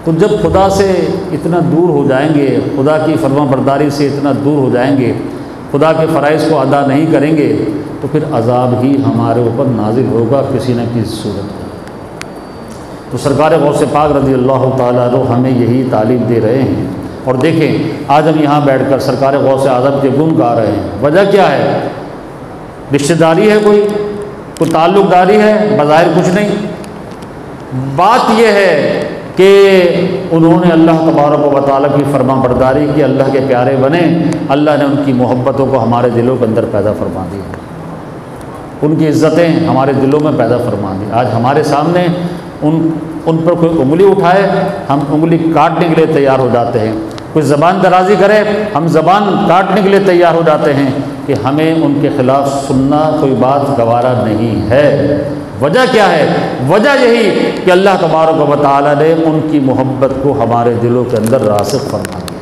تو جب خدا سے اتنا دور ہو جائیں گے، خدا کی فرما برداری سے اتنا دور ہو جائیں گے، خدا کے فرائض کو ادا نہیں کریں گے تو پھر عذاب ہی ہمارے اوپر نازل ہوگا کسی نہ کسی صورت میں۔ تو سرکار غوث پاک رضی اللہ تعالیٰ عنہ ہمیں یہی تعلیم دے رہے ہیں۔ اور دیکھیں آج ہم یہاں بیٹھ کر سرکار غوث اعظم کے گن گا رہے ہیں، وجہ کیا ہے؟ رشتہ داری ہے، کوئی تعلق داری ہے؟ بظاہر کچھ نہیں۔ بات یہ ہے کہ انہوں نے اللہ تبارک و تعالیٰ کی فرما برداری کی، اللہ کے پیارے بنے، اللہ نے ان کی محبتوں کو ہمارے دلوں کے اندر پیدا فرما دی، ان کی عزتیں ہمارے دلوں میں پیدا فرما دی۔ آج ہمارے سامنے ان پر کوئی انگلی اٹھائے ہم انگلی کاٹنے کے لیے تیار ہو جاتے ہیں، کوئی زبان درازی کرے ہم زبان کاٹنے کے لیے تیار ہو جاتے ہیں کہ ہمیں ان کے خلاف سننا کوئی بات گوارا نہیں ہے۔ وجہ کیا ہے؟ وجہ یہی کہ اللہ تبارک و تعالیٰ نے ان کی محبت کو ہمارے دلوں کے اندر راسخ فرما دیا۔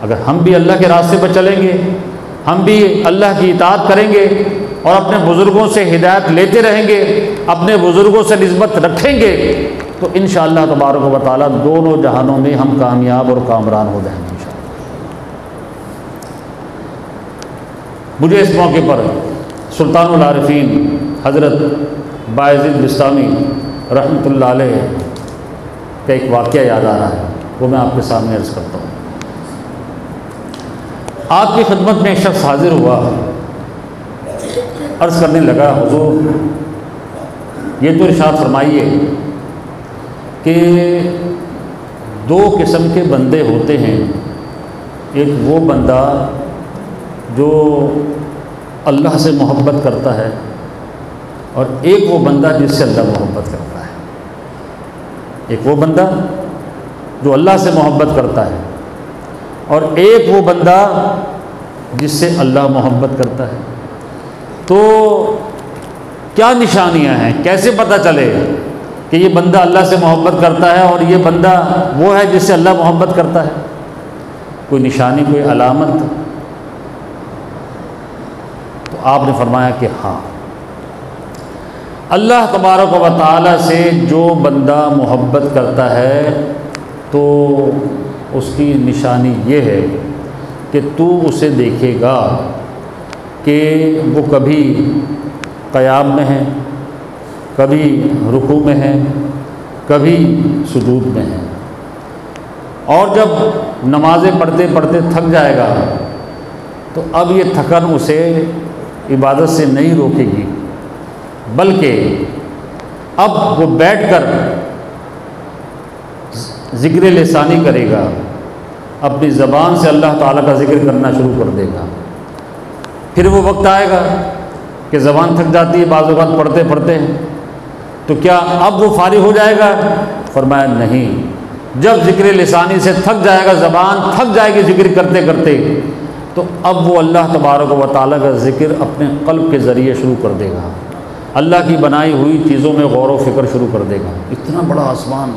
اگر ہم بھی اللہ کے راستے پر چلیں گے، ہم بھی اللہ کی اطاعت کریں گے اور اپنے بزرگوں سے ہدایت لیتے رہیں گے، اپنے بزرگوں سے نسبت رکھیں گے تو انشاءاللہ تبارک و تعالیٰ دونوں جہانوں میں ہم کامیاب اور کامران ہو جائیں گے انشاءاللہ۔ مجھے اس موقع پر سلطان العارفین حضرت باعزید بسطامی رحمۃ اللہ علیہ کا ایک واقعہ یاد آ رہا ہے، وہ میں آپ کے سامنے عرض کرتا ہوں۔ آپ کی خدمت میں ایک شخص حاضر ہوا، عرض کرنے لگا حضور یہ تو ارشاد فرمائیے کہ 2 قسم کے بندے ہوتے ہیں، ایک وہ بندہ جو اللہ سے محبت کرتا ہے اور ایک وہ بندہ جس سے اللہ محبت کرتا ہے۔ ایک وہ بندہ جو اللہ سے محبت کرتا ہے اور ایک وہ بندہ جس سے اللہ محبت کرتا ہے۔ تو کیا نشانیاں ہیں، کیسے پتہ چلے کہ یہ بندہ اللہ سے محبت کرتا ہے اور یہ بندہ وہ ہے جس سے اللہ محبت کرتا ہے؟ کوئی نشانی، کوئی علامت؟ تو آپ نے فرمایا کہ ہاں، اللہ تبارک و تعالیٰ سے جو بندہ محبت کرتا ہے تو اس کی نشانی یہ ہے کہ تو اسے دیکھے گا کہ وہ کبھی قیام میں ہے، کبھی رکوع میں ہے، کبھی سجود میں ہے، اور جب نمازیں پڑھتے پڑھتے تھک جائے گا تو اب یہ تھکن اسے عبادت سے نہیں روکے گی، بلکہ اب وہ بیٹھ کر ذکر لسانی کرے گا، اپنی زبان سے اللہ تعالیٰ کا ذکر کرنا شروع کر دے گا۔ پھر وہ وقت آئے گا کہ زبان تھک جاتی ہے بعض اوقات پڑھتے پڑھتے، تو کیا اب وہ فارغ ہو جائے گا؟ فرمایا نہیں، جب ذکر لسانی سے تھک جائے گا، زبان تھک جائے گی ذکر کرتے کرتے، تو اب وہ اللہ تبارک و تعالیٰ کا ذکر اپنے قلب کے ذریعے شروع کر دے گا، اللہ کی بنائی ہوئی چیزوں میں غور و فکر شروع کر دے گا۔ اتنا بڑا آسمان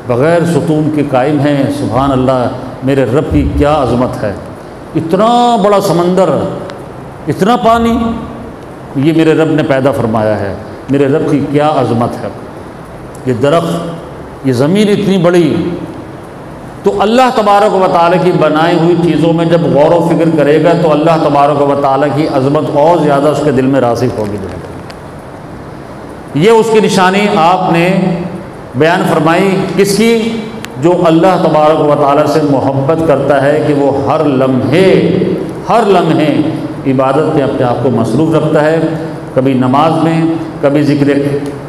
بغیر ستون کے قائم ہے، سبحان اللہ، میرے رب کی کیا عظمت ہے! اتنا بڑا سمندر، اتنا پانی، یہ میرے رب نے پیدا فرمایا ہے، میرے رب کی کیا عظمت ہے! یہ درخت، یہ زمین اتنی بڑی، تو اللہ تبارک و تعالیٰ کی بنائی ہوئی چیزوں میں جب غور و فکر کرے گا تو اللہ تبارک و تعالیٰ کی عظمت اور زیادہ اس کے دل میں راسخ ہوگی۔ یہ اس کی نشانی آپ نے بیان فرمائی، کس کی؟ جو اللہ تبارک و تعالیٰ سے محبت کرتا ہے کہ وہ ہر لمحے عبادت میں اپنے آپ کو مصروف رکھتا ہے، کبھی نماز میں، کبھی ذکر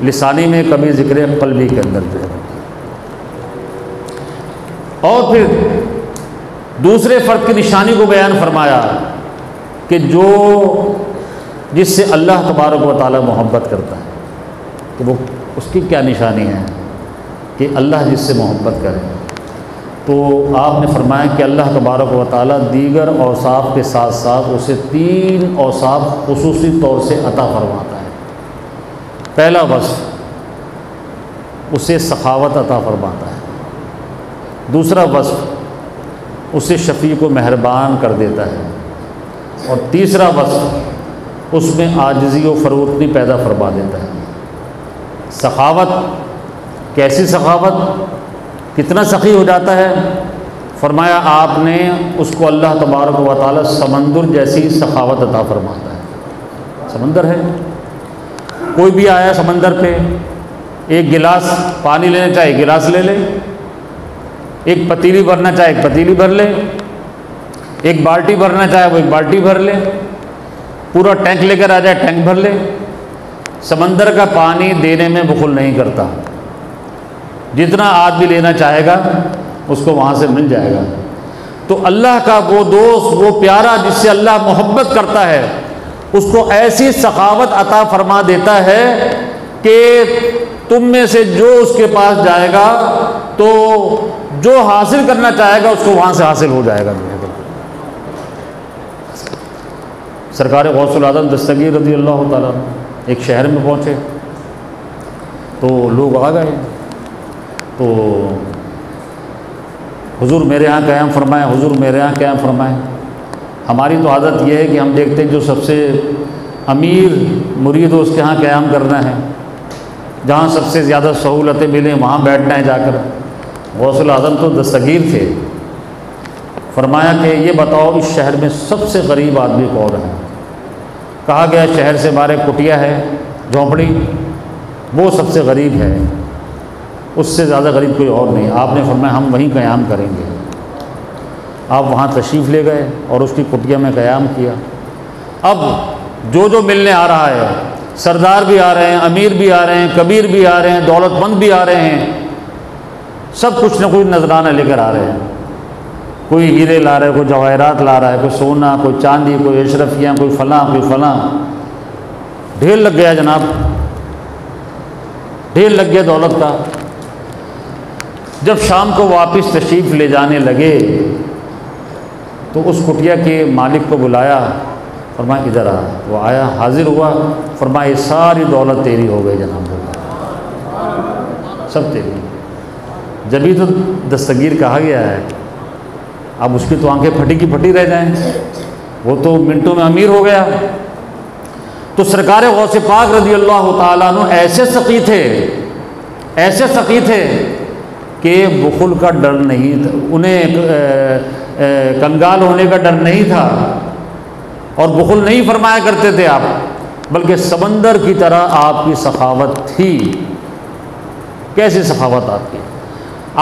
لسانی میں، کبھی ذکر قلبی کے اندر جو ہے۔ اور پھر دوسرے فرد کی نشانی کو بیان فرمایا کہ جو جس سے اللہ تبارک و تعالیٰ محبت کرتا ہے، تو وہ اس کی کیا نشانی ہے کہ اللہ جس سے محبت کرے؟ تو آپ نے فرمایا کہ اللہ تبارک و تعالیٰ دیگر اوصاف کے ساتھ ساتھ اسے 3 اوصاف خصوصی طور سے عطا فرماتا ہے۔ پہلا وصف، اسے سخاوت عطا فرماتا ہے۔ دوسرا وصف، اسے شفیق و مہربان کر دیتا ہے۔ اور تیسرا وصف، اس میں عاجزی و فروتنی پیدا فرما دیتا ہے۔ سخاوت، کیسی سخاوت؟ کتنا سخی ہو جاتا ہے؟ فرمایا آپ نے اس کو اللہ تبارک و تعالیٰ سمندر جیسی سخاوت عطا فرماتا ہے۔ سمندر ہے، کوئی بھی آیا سمندر پہ، ایک گلاس پانی لینا چاہے گلاس لے لے، ایک پتیلی بھرنا چاہے ایک پتیلی بھر لے، ایک بالٹی بھرنا چاہے وہ ایک بالٹی بھر لے، پورا ٹینک لے کر آ جائے ٹینک بھر لے۔ سمندر کا پانی دینے میں بخل نہیں کرتا، جتنا آدمی لینا چاہے گا اس کو وہاں سے مل جائے گا۔ تو اللہ کا وہ دوست، وہ پیارا جس سے اللہ محبت کرتا ہے، اس کو ایسی سخاوت عطا فرما دیتا ہے کہ تم میں سے جو اس کے پاس جائے گا تو جو حاصل کرنا چاہے گا اس کو وہاں سے حاصل ہو جائے گا۔ سرکار غوث العظم دستگیر رضی اللہ تعالیٰ ایک شہر میں پہنچے تو لوگ آ گئے، تو حضور میرے ہاں قیام فرمائیں، حضور میرے ہاں قیام فرمائیں۔ ہماری تو عادت یہ ہے کہ ہم دیکھتے ہیں جو سب سے امیر مرید ہو اس کے ہاں قیام کرنا ہے، جہاں سب سے زیادہ سہولتیں ملیں وہاں بیٹھنا ہے جا کر۔ غوث العظم تو دستگیر تھے، فرمایا کہ یہ بتاؤ اس شہر میں سب سے غریب آدمی کون ہے؟ کہا گیا شہر سے باہر کٹیا ہے، جھونپڑی، وہ سب سے غریب ہے، اس سے زیادہ غریب کوئی اور نہیں۔ آپ نے فرمایا ہم وہیں قیام کریں گے۔ آپ وہاں تشریف لے گئے اور اس کی کٹیا میں قیام کیا۔ اب جو جو ملنے آ رہا ہے، سردار بھی آ رہے ہیں، امیر بھی آ رہے ہیں، کبیر بھی آ رہے ہیں، دولت مند بھی آ رہے ہیں، سب کچھ نہ کچھ نذرانہ لے کر آ رہے ہیں۔ کوئی ہیرے لا رہا ہے، کوئی جواہرات لا رہا ہے، کوئی سونا، کوئی چاندی، کوئی اشرفیاں، کوئی فلاں کوئی فلاں، ڈھیر لگ گیا جناب، ڈھیر لگ گیا دولت کا۔ جب شام کو واپس تشریف لے جانے لگے تو اس کٹیا کے مالک کو بلایا، فرمایا ادھر آ۔ وہ آیا، حاضر ہوا، فرمایا یہ ساری دولت تیری ہو گئی جناب۔ سب تیری، جبھی تو دستگیر کہا گیا ہے۔ اب اس کی تو آنکھیں پھٹی کی پھٹی رہ جائیں، وہ تو منٹوں میں امیر ہو گیا۔ تو سرکار غوث پاک رضی اللہ تعالیٰ عنہ ایسے سخی تھے، ایسے سخی تھے کہ بخل کا ڈر نہیں تھا انہیں، کنگال ہونے کا ڈر نہیں تھا، اور بخل نہیں فرمایا کرتے تھے آپ، بلکہ سمندر کی طرح آپ کی سخاوت تھی۔ کیسی سخاوت آپ کی؟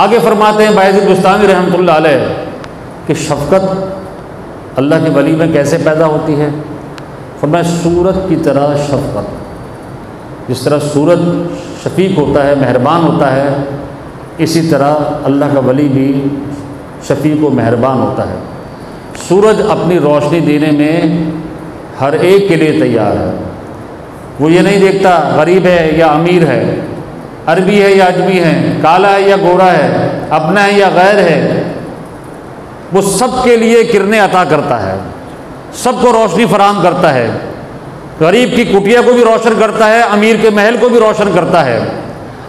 آگے فرماتے ہیں بایزید بستامی رحمۃ اللہ علیہ کہ شفقت اللہ کے ولی میں کیسے پیدا ہوتی ہے؟ فرمایا سورت کی طرح شفقت، جس طرح سورج شفیق ہوتا ہے، مہربان ہوتا ہے، اسی طرح اللہ کا ولی بھی شفیق و مہربان ہوتا ہے۔ سورج اپنی روشنی دینے میں ہر ایک کے لیے تیار ہے، وہ یہ نہیں دیکھتا غریب ہے یا امیر ہے، عربی ہے یا اجمی ہے، کالا ہے یا گورا ہے، اپنا ہے یا غیر ہے، وہ سب کے لیے کرنیں عطا کرتا ہے، سب کو روشنی فراہم کرتا ہے، غریب کی کٹیا کو بھی روشن کرتا ہے، امیر کے محل کو بھی روشن کرتا ہے،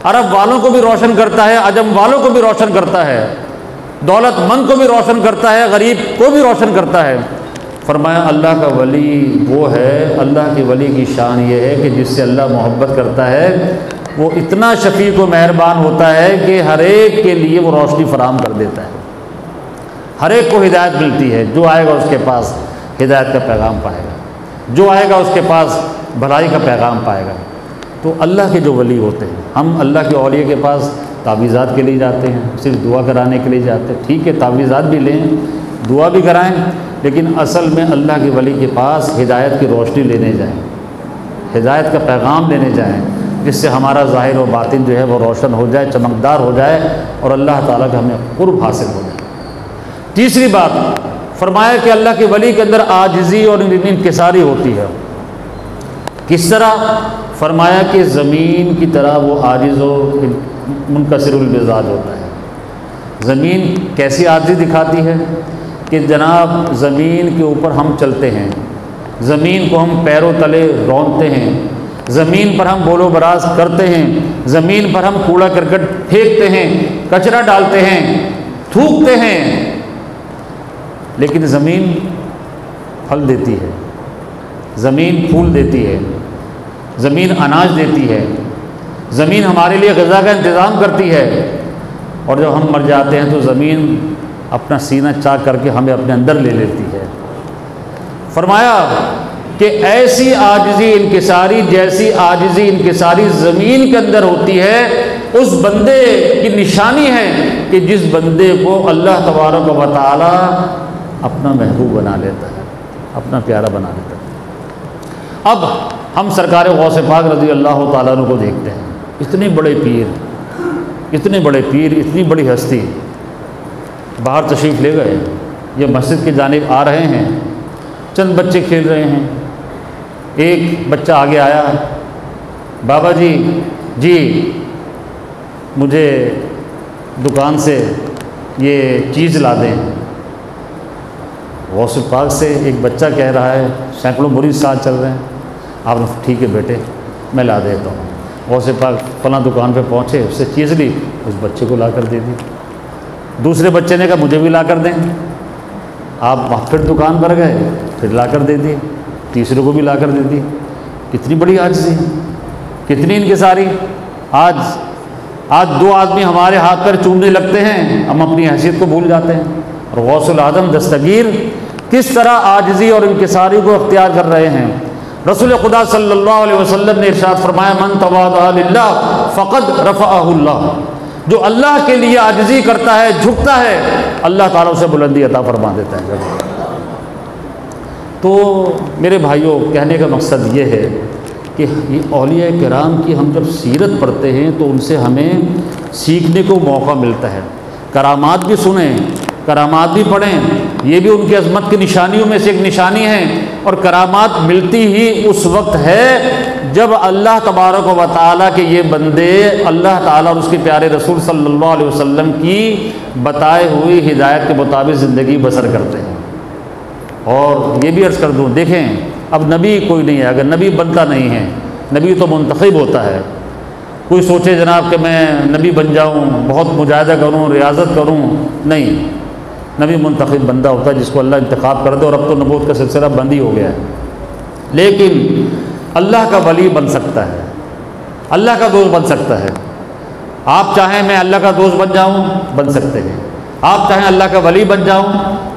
عرب والوں کو بھی روشن کرتا ہے، عجم والوں کو بھی روشن کرتا ہے، دولت مند کو بھی روشن کرتا ہے، غریب کو بھی روشن کرتا ہے۔ فرمایا اللہ کا ولی وہ ہے، اللہ کے ولی کی شان یہ ہے کہ جس سے اللہ محبت کرتا ہے وہ اتنا شفیق و مہربان ہوتا ہے کہ ہر ایک کے لیے وہ روشنی فراہم کر دیتا ہے، ہر ایک کو ہدایت ملتی ہے، جو آئے گا اس کے پاس ہدایت کا پیغام پائے گا، جو آئے گا اس کے پاس بھلائی کا پیغام پائے گا۔ تو اللہ کے جو ولی ہوتے ہیں، ہم اللہ کے اولیاء کے پاس تعویذات کے لیے جاتے ہیں، صرف دعا کرانے کے لیے جاتے ہیں، ٹھیک ہے تعویذات بھی لیں، دعا بھی کرائیں، لیکن اصل میں اللہ کے ولی کے پاس ہدایت کی روشنی لینے جائیں، ہدایت کا پیغام لینے جائیں، جس سے ہمارا ظاہر و باطن جو ہے وہ روشن ہو جائے، چمکدار ہو جائے، اور اللہ تعالیٰ کا ہمیں قرب حاصل ہو جائے۔ تیسری بات فرمایا کہ اللہ کے ولی کے اندر عاجزی اور انکساری ہوتی ہے۔ کس طرح؟ فرمایا کہ زمین کی طرح وہ عاجز و منکسر المزاج ہوتا ہے۔ زمین کیسی عاجزی دکھاتی ہے کہ جناب زمین کے اوپر ہم چلتے ہیں، زمین کو ہم پیروں تلے رونتے ہیں، زمین پر ہم بول و براز کرتے ہیں، زمین پر ہم کوڑا کرکٹ پھینکتے ہیں، کچرا ڈالتے ہیں، تھوکتے ہیں، لیکن زمین پھل دیتی ہے، زمین پھول دیتی ہے، زمین اناج دیتی ہے، زمین ہمارے لیے غذا کا انتظام کرتی ہے، اور جب ہم مر جاتے ہیں تو زمین اپنا سینہ چاک کر کے ہمیں اپنے اندر لے لیتی ہے۔ فرمایا کہ ایسی عاجزی انکساری، جیسی عاجزی انکساری زمین کے اندر ہوتی ہے، اس بندے کی نشانی ہے کہ جس بندے کو اللہ تبارک و تعالی اپنا محبوب بنا لیتا ہے، اپنا پیارا بنا لیتا ہے۔ اب ہم سرکار غوث پاک رضی اللہ تعالیٰ عنہ کو دیکھتے ہیں، اتنے بڑے پیر، اتنے بڑے پیر، اتنی بڑی ہستی، باہر تشریف لے گئے، یہ مسجد کی جانب آ رہے ہیں، چند بچے کھیل رہے ہیں، ایک بچہ آگے آیا، بابا جی مجھے دکان سے یہ چیز لا دیں۔ غوث پاک سے ایک بچہ کہہ رہا ہے، سینکڑوں مرید ساتھ چل رہے ہیں، آپ ٹھیک ہے بیٹے میں لا دیتا ہوں۔ غوث پاک فلاں دکان پہ پہنچے، اس سے چیز لی، اس بچے کو لا کر دے دی۔ دوسرے بچے نے کہا مجھے بھی لا کر دیں، آپ پھر دکان پر گئے، پھر لا کر دے دی، تیسرے کو بھی لا کر دے دی۔ کتنی بڑی عاجزی، کتنی انکساری۔ آج دو آدمی ہمارے ہاتھ پر چومنے لگتے ہیں، ہم اپنی حیثیت کو بھول جاتے ہیں، اور غوث العظم دستگیر کس طرح عاجزی اور انکساری کو اختیار کر رہے ہیں۔ رسول خدا صلی اللہ علیہ وسلم نے ارشاد فرمایا من تواضع للہ فقد رفعہ اللہ، جو اللہ کے لیے عاجزی کرتا ہے، جھکتا ہے، اللہ تعالیٰ اسے بلندی عطا فرما دیتا ہے۔ تو میرے بھائیوں، کہنے کا مقصد یہ ہے کہ یہ اولیاء کرام کی ہم جب سیرت پڑھتے ہیں تو ان سے ہمیں سیکھنے کو موقع ملتا ہے۔ کرامات بھی سنیں، کرامات بھی پڑھیں، یہ بھی ان کی عظمت کی نشانیوں میں سے ایک نشانی ہے، اور کرامات ملتی ہی اس وقت ہے جب اللہ تبارک و تعالیٰ کے یہ بندے اللہ تعالیٰ اور اس کے پیارے رسول صلی اللہ علیہ وسلم کی بتائے ہوئی ہدایت کے مطابق زندگی بسر کرتے ہیں۔ اور یہ بھی عرض کر دوں، دیکھیں اب نبی کوئی نہیں ہے، اگر نبی بنتا نہیں ہے، نبی تو منتخب ہوتا ہے، کوئی سوچے جناب کہ میں نبی بن جاؤں، بہت مجاہدہ کروں، ریاضت کروں، نہیں، نبی منتخب بندہ ہوتا ہے جس کو اللہ انتخاب کر دے، اور اب تو نبوت کا سلسلہ بند ہی ہو گیا ہے، لیکن اللہ کا ولی بن سکتا ہے، اللہ کا دوست بن سکتا ہے۔ آپ چاہیں میں اللہ کا دوست بن جاؤں، بن سکتے ہیں، آپ چاہیں اللہ کا ولی بن جاؤں،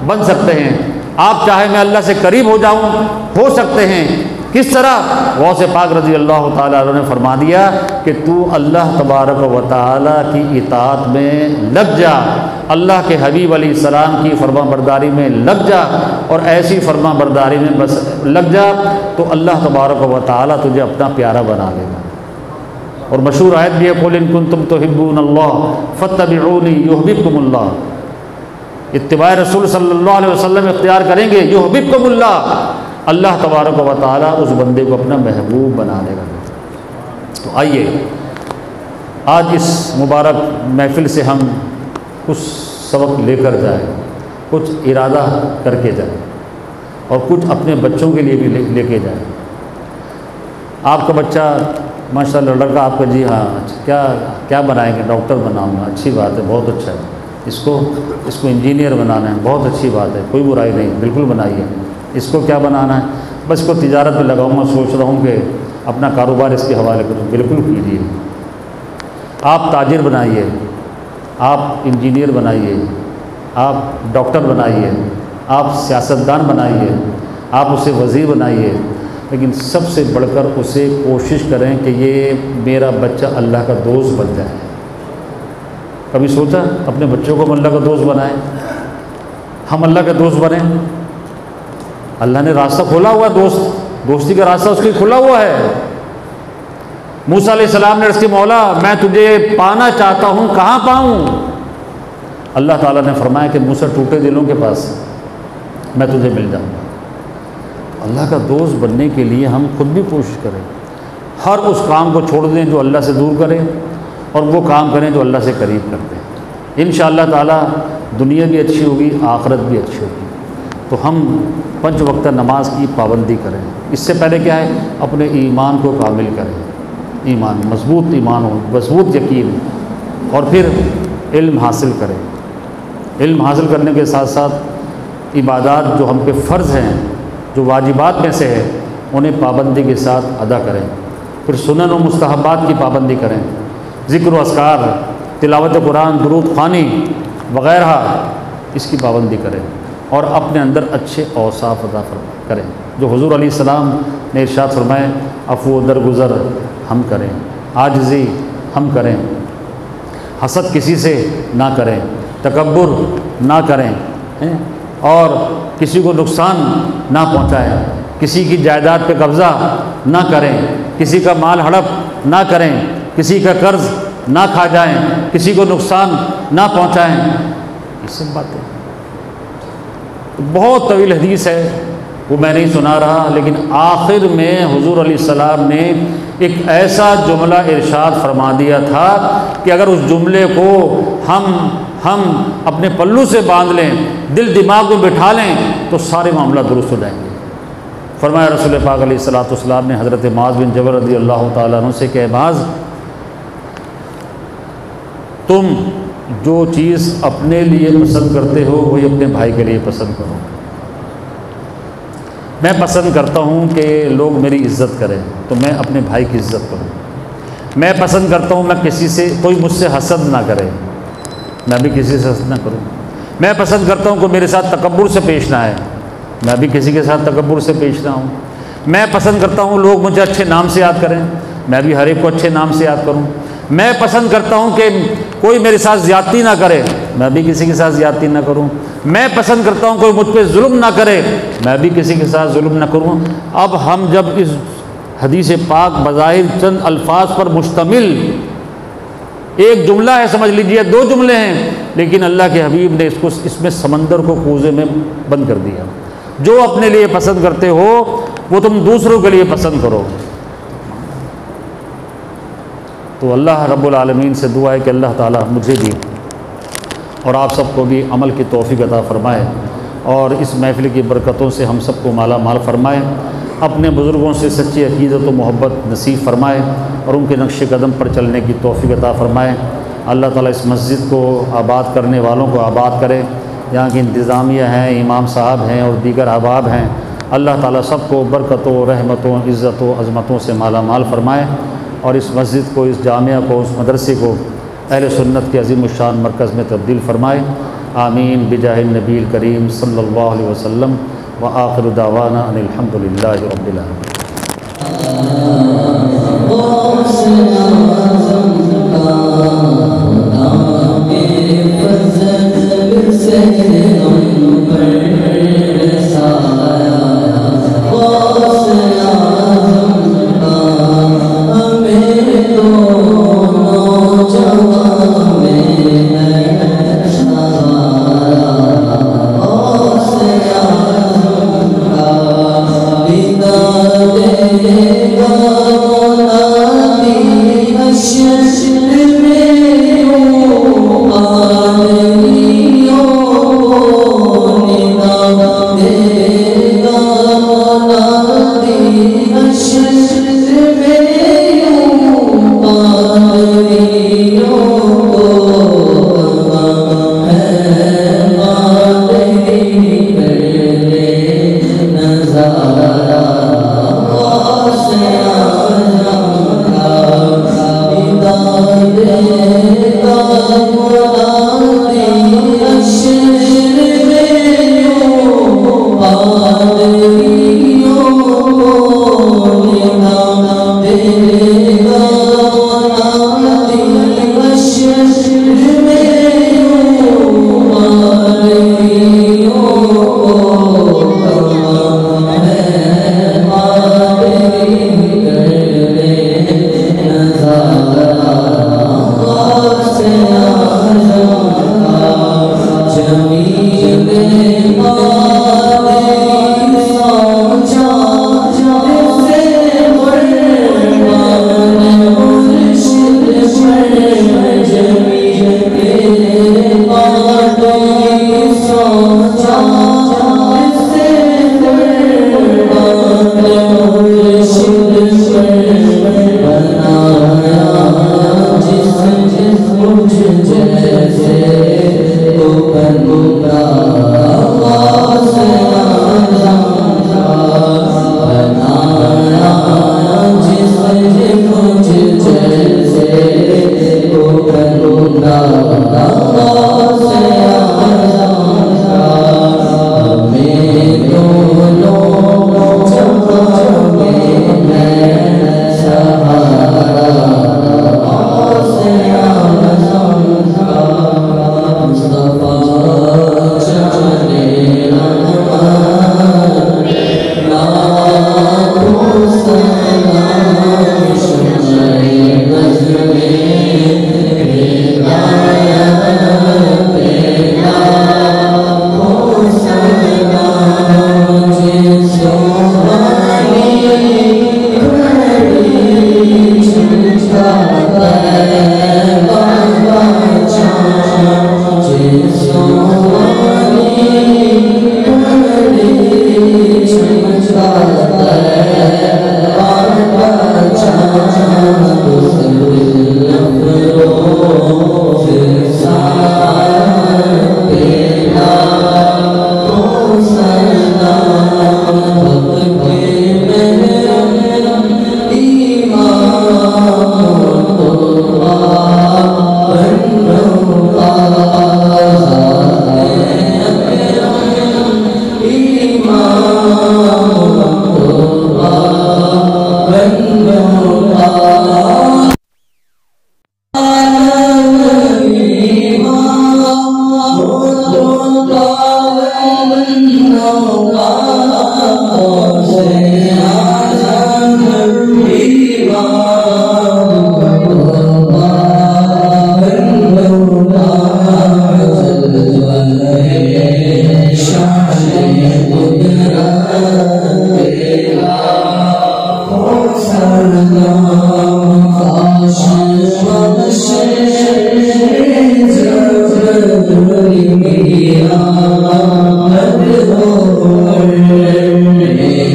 بن سکتے ہیں، آپ چاہیں میں اللہ سے قریب ہو جاؤں، ہو سکتے ہیں۔ کس طرح؟ غوث پاک رضی اللہ تعالیٰ عنہ نے فرما دیا کہ تو اللہ تبارک و تعالیٰ کی اطاعت میں لگ جا، اللہ کے حبیب علیہ السلام کی فرما برداری میں لگ جا، اور ایسی فرما برداری میں بس لگ جا تو اللہ تبارک و تعالیٰ تجھے اپنا پیارا بنا لے گا۔ اور مشہور آیت بھی ہے، قُلْ إِن كُنتُمْ تُحِبُّونَ اللَّهَ فَاتَّبِعُونِي يُحْبِبْكُمُ اللَّهُ۔ اتباع رسول صلی اللہ علیہ وسلم اختیار کریں گے، یحببکم اللہ، اللہ تبارک و تعالیٰ اس بندے کو اپنا محبوب بنا لے گا۔ تو آئیے آج اس مبارک محفل سے ہم کچھ سبق لے کر جائیں، کچھ ارادہ کر کے جائیں، اور کچھ اپنے بچوں کے لیے بھی لے کے جائیں۔ آپ کا بچہ ماشاء اللہ لڑکا آپ کا، جی ہاں کیا بنائیں گے؟ ڈاکٹر بناؤں گا، اچھی بات ہے، بہت اچھا ہے۔ اس کو انجینئر بنانا ہے، بہت اچھی بات ہے، کوئی برائی نہیں، بالکل بنائیے۔ اس کو کیا بنانا ہے؟ بس کو تجارت میں لگاؤں گا، سوچ رہا ہوں کہ اپنا کاروبار اس کے حوالے کروں، بالکل کیجیے۔ آپ تاجر بنائیے، آپ انجینئر بنائیے، آپ ڈاکٹر بنائیے، آپ سیاستدان بنائیے، آپ اسے وزیر بنائیے، لیکن سب سے بڑھ کر اسے کوشش کریں کہ یہ میرا بچہ اللہ کا دوست بن جائے۔ کبھی سوچا اپنے بچوں کو ہم اللہ کا دوست بنائیں، ہم اللہ کا دوست بنیں؟ اللہ نے راستہ کھولا ہوا ہے، دوستی کا راستہ اس کے کھلا ہوا ہے۔ موسیٰ علیہ السلام نے عرض کی، مولا میں تجھے پانا چاہتا ہوں، کہاں پاؤں؟ اللہ تعالیٰ نے فرمایا کہ موسیٰ ٹوٹے دلوں کے پاس میں تجھے مل جاؤں گا۔ اللہ کا دوست بننے کے لیے ہم خود بھی کوشش کریں، ہر اس کام کو چھوڑ دیں جو اللہ سے دور کریں، اور وہ کام کریں جو اللہ سے قریب کرتے ہیں۔ انشاءاللہ تعالیٰ دنیا بھی اچھی ہوگی، آخرت بھی اچھی ہوگی۔ تو ہم 5 وقتہ نماز کی پابندی کریں۔ اس سے پہلے کیا ہے؟ اپنے ایمان کو کامل کریں، ایمان مضبوط ایمان ہو، مضبوط یقین، اور پھر علم حاصل کریں۔ علم حاصل کرنے کے ساتھ ساتھ عبادات جو ہم پہ فرض ہیں، جو واجبات میں سے ہے، انہیں پابندی کے ساتھ ادا کریں۔ پھر سنن و مستحبات کی پابندی کریں، ذکر و اذکار، تلاوت قرآن، درود خوانی وغیرہ، اس کی پابندی کریں، اور اپنے اندر اچھے اوصاف ادا کریں جو حضور علیہ السلام نے ارشاد فرمائے، عفو و درگزر ہم کریں، عاجزی ہم کریں، حسد کسی سے نہ کریں، تکبر نہ کریں، اور کسی کو نقصان نہ پہنچائیں، کسی کی جائیداد پہ قبضہ نہ کریں، کسی کا مال ہڑپ نہ کریں، کسی کا قرض نہ کھا جائیں، کسی کو نقصان نہ پہنچائیں۔ یہ سب باتیں بہت طویل حدیث ہے، وہ میں نہیں سنا رہا، لیکن آخر میں حضور علیہ السلام نے ایک ایسا جملہ ارشاد فرما دیا تھا کہ اگر اس جملے کو ہم اپنے پلو سے باندھ لیں، دل دماغ میں بٹھا لیں، تو سارے معاملہ درست ہو جائیں گے۔ فرمایا رسول پاک علیہ الصلوۃ والسلام نے حضرت معاذ بن جبل رضی اللہ تعالیٰ عنہ سے کہ معاذ، تم جو چیز اپنے لیے پسند کرتے ہو وہی اپنے بھائی کے لیے پسند کرو۔ میں پسند کرتا ہوں کہ لوگ میری عزت کریں، تو میں اپنے بھائی کی عزت کروں۔ میں پسند کرتا ہوں میں کسی سے، کوئی مجھ سے حسد نہ کرے، میں بھی کسی سے حسد نہ کروں۔ میں پسند کرتا ہوں کہ میرے ساتھ تکبر سے پیش نہ آئے، میں بھی کسی کے ساتھ تکبر سے پیش نہ ہوں۔ میں پسند کرتا ہوں لوگ مجھے اچھے نام سے یاد کریں، میں بھی ہر ایک کو اچھے نام سے یاد کروں۔ میں پسند کرتا ہوں کہ کوئی میرے ساتھ زیادتی نہ کرے، میں بھی کسی کے ساتھ زیادتی نہ کروں۔ میں پسند کرتا ہوں کوئی مجھ پہ ظلم نہ کرے، میں بھی کسی کے ساتھ ظلم نہ کروں۔ اب ہم جب اس حدیث پاک بظاہر چند الفاظ پر مشتمل ایک جملہ ہے، سمجھ لیجئے 2 جملے ہیں، لیکن اللہ کے حبیب نے اس میں سمندر کو کوزے میں بند کر دیا۔ جو اپنے لیے پسند کرتے ہو وہ تم دوسروں کے لیے پسند کرو۔ تو اللہ رب العالمین سے دعا ہے کہ اللہ تعالی مجھے بھی اور آپ سب کو بھی عمل کی توفیق عطا فرمائے، اور اس محفل کی برکتوں سے ہم سب کو مالا مال فرمائے۔ اپنے بزرگوں سے سچی عقیدت و محبت نصیب فرمائے اور ان کے نقش قدم پر چلنے کی توفیق عطا فرمائے۔ اللہ تعالیٰ اس مسجد کو آباد کرنے والوں کو آباد کرے، یہاں کی انتظامیہ ہیں، امام صاحب ہیں اور دیگر احباب ہیں، اللہ تعالیٰ سب کو برکتوں، رحمتوں، عزت و عظمتوں سے مالا مال فرمائے، اور اس مسجد کو، اس جامعہ کو، اس مدرسے کو اہل سنت کے عظیم الشان مرکز میں تبدیل فرمائے۔ آمین بجاہ النبی الکریم صلی اللہ علیہ وسلم، وآخر دعوانا ان الحمد للہ رب العالمین۔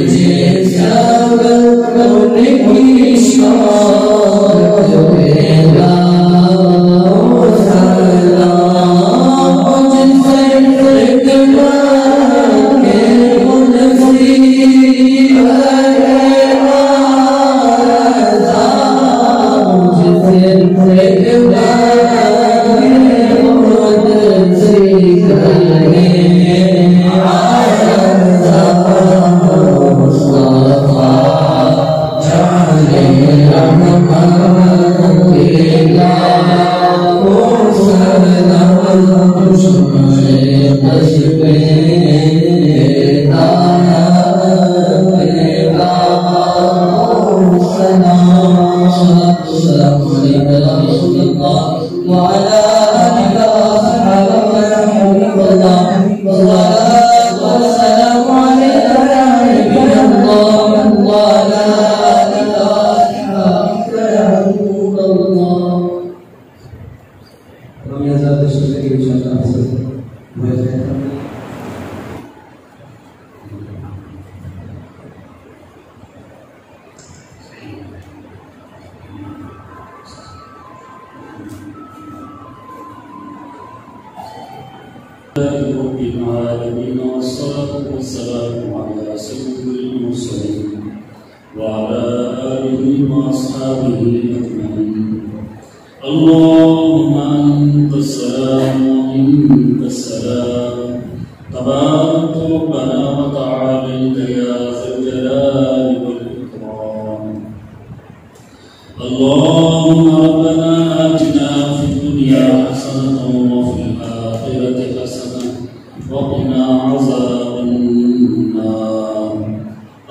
جیسا اللهم أنت السلام ومنك السلام تبارك ربنا وتعاليت يا ذا الجلال والإكرام. اللهم ربنا آتنا في الدنيا حسنة وفي الآخرة حسنة وقنا عذاب النار.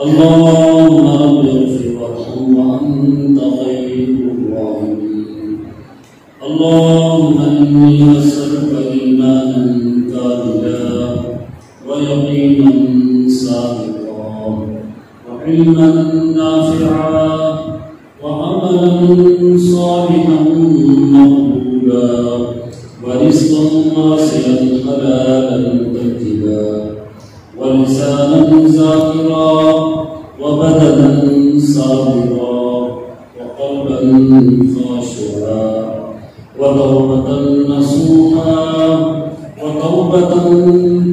اللهم رب اغفر وارحم وأنت خير الراحمين. اللهم إني أسألك إيمانا كاملا ويقينا صادقا وعلما نافعا وعملا صالحا مقبولا ورزقا واسعا حلالا طيبا ولسانا ذاكرا وبدنا صابرا وقلبا خاشعا وتوبة نصوحا وتوبة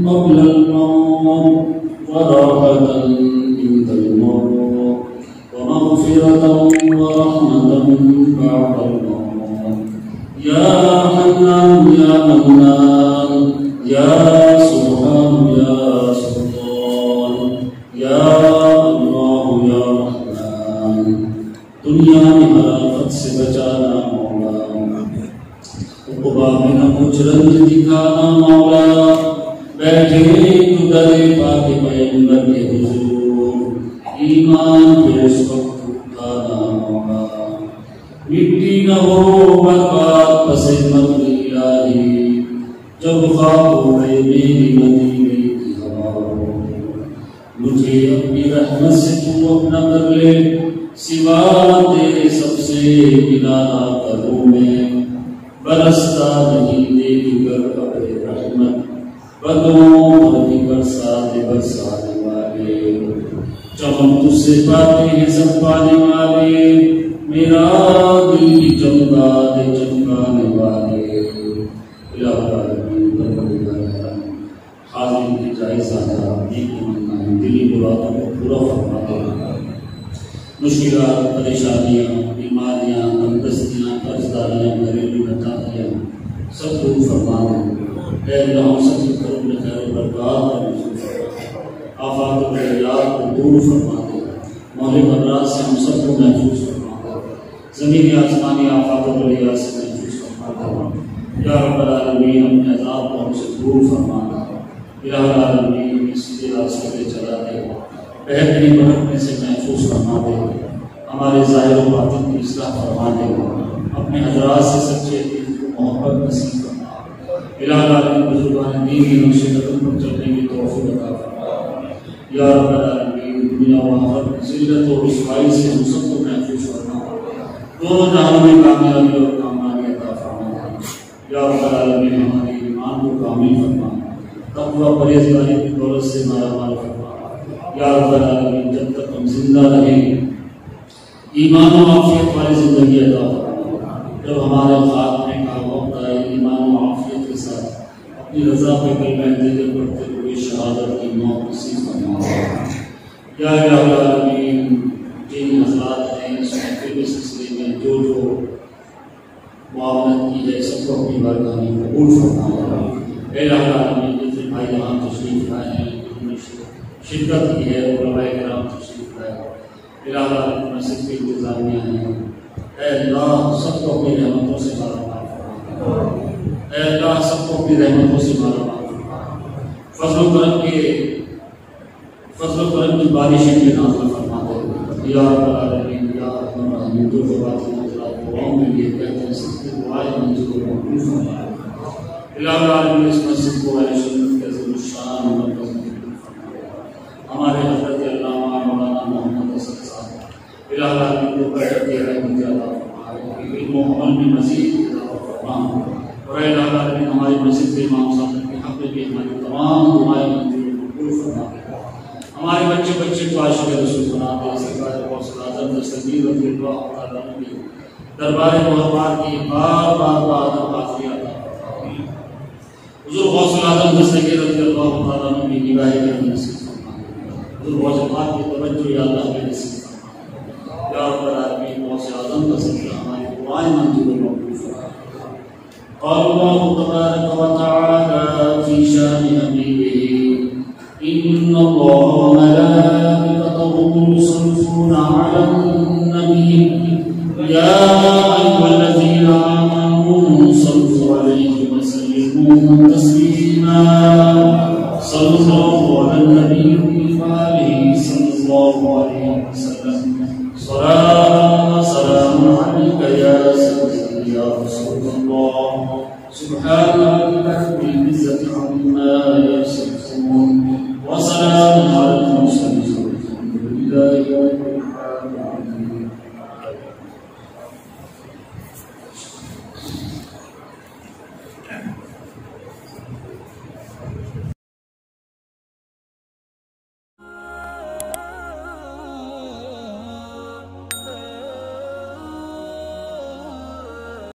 قبل الموت وراحة عند الموت ومغفرة ورحمة بعد الموت. يا حنان يا منان يا سبحان يا سلطان يا الله يا رحمن. دنیا میں ہلاکت سے بچانا مولا، عقبہ میں نہ کچھ رنج دکھانا مولا. بیٹھے تو درے پاک پیغمبر کے حضور ایمان پہ اس وقت اٹھانا مولا. مٹی نہ ہو برباد پس مغرب الہی جب خواب ہو گئے میری مدینے کی ہوا ہو. مجھے اپنی رحمت سے تو اپنا کر لے، سوا تیرے سب سے کنارہ کروں میں. برستا نہیں دیکھ کر ابر رحمت بدوں پر بھی برسانے برسانے والے. چمن تجھ سے پاتے ہیں سب پانے والے، میرا دل بھی چمکا دے چمکانے والے. الہ العالمین پروردگار عالم حاضرین کی جائزہ نیک منائیں دلی مرادوں کو پورا فرما دے. مشکلات، پریشانیاں، بیماریاں، تندرستیاں، قرضداریاں، گھریلو نتائیاں سب دور فرما دے. اے اللہ ہم سب کے کرم میں خیر و برکات اور نزول فرما دے. آفات و بلیات کو دور فرما دے. مہلک امراض سے ہم سب کو محفوظ فرما دے. زمینی آسمانی آفات و بلیات سے محفوظ فرما دے. یا رب العالمین اپنے عذاب کو ہم سے دور فرما دے. الہ العالمین سیدھے راستے پہ چلا دے. بہترین بھٹکنے سے محفوظ فرما دے. ہمارے ظاہر و باطن کی اصلاح فرما دے. اپنے حضرات سے سچے دل کو محبت نصیب فرما. الہ العالمین بزرگان دین کی نقش قدم پر چلنے کی توفیق عطا فرما. یا رب العالمین دنیا و آخرت کی ذلت و رسوائی سے ہم سب کو محفوظ فرما. دونوں جہانوں میں کامیابی اور کامرانی عطا فرما. یا رب العالمین ہمارے ایمان کو کامل فرما. تقوی پرہیزگاری کی دولت سے مالا مال فرما. یا رب العالمین جب تک ہم زندہ رہیں ایمان و عافیت والی زندگی عطا فرما. جب ہمارے خاتمے کا وقت آئے ایمان و عافیت کے ساتھ اپنی رضا پہ کلمہ ذکر پڑھتے ہوئے شہادت کی موت نصیب فرما. یا الہ العالمین جن حضرات نے اس محفل کے سلسلے میں جو معاونت کی ہے سب کو اپنی بارگاہ میں قبول فرما. اے الہ العالمین جتنے بھائی یہاں تشریف لائے ہیں شرکت کی ہے علماء کرام تشریف لائے. الہ العالمین مسجد کی انتظامیہ ہیں. اے اللہ سب کو اپنی رحمتوں سے مالا مال فرما. اے اللہ سب کو اپنی رحمتوں سے مالا مال فرما. فضل و کرم کی بارشیں بھی نازل فرما دے یا رب العالمین یا ارحم الراحمین. جو بات دعاؤں میں یہ کہتے ہیں سب کی دعائیں منظور و مقبول فرما. الہ العالمین اس مسجد کو اہل سنت کے عظیم الشان مرکز میں ہمارے حضرت علامہ مولانا محمد حسن صاحب الہ العالمین کو بیٹھ کے رحمت عطا فرمائے, علم و عمل میں مزید اضافہ فرما. اور الہ العالمین ہماری مسجد کے امام صاحب کے حق میں بھی ہماری تمام دعائیں منظور و مقبول فرما. ہمارے بچے کو عاشق رسول بنا دے. سرکار غوث اعظم دستگیر رضی اللہ تعالیٰ عنہ کی دربار محبت کی بار بار حاضری عطا فرمائے. حضور غوث اعظم دستگیر رضی اللہ تعالیٰ عنہ کی نگاہ کرم نصیب فرمائے. حضور غوث پاک کی توجہ یا اللہ میں نصیب فرمائے. یا رب العالمین غوث اعظم کا صدقہ ہماری دعائیں منظور و مقبول فرمائے. قال الله تبارك وتعالى في شان حبيبه إن الله وملائكته يصلون على النبي يا أيها الذين آمنوا صلوا عليه وسلموا تسليما. صلى الله على النبي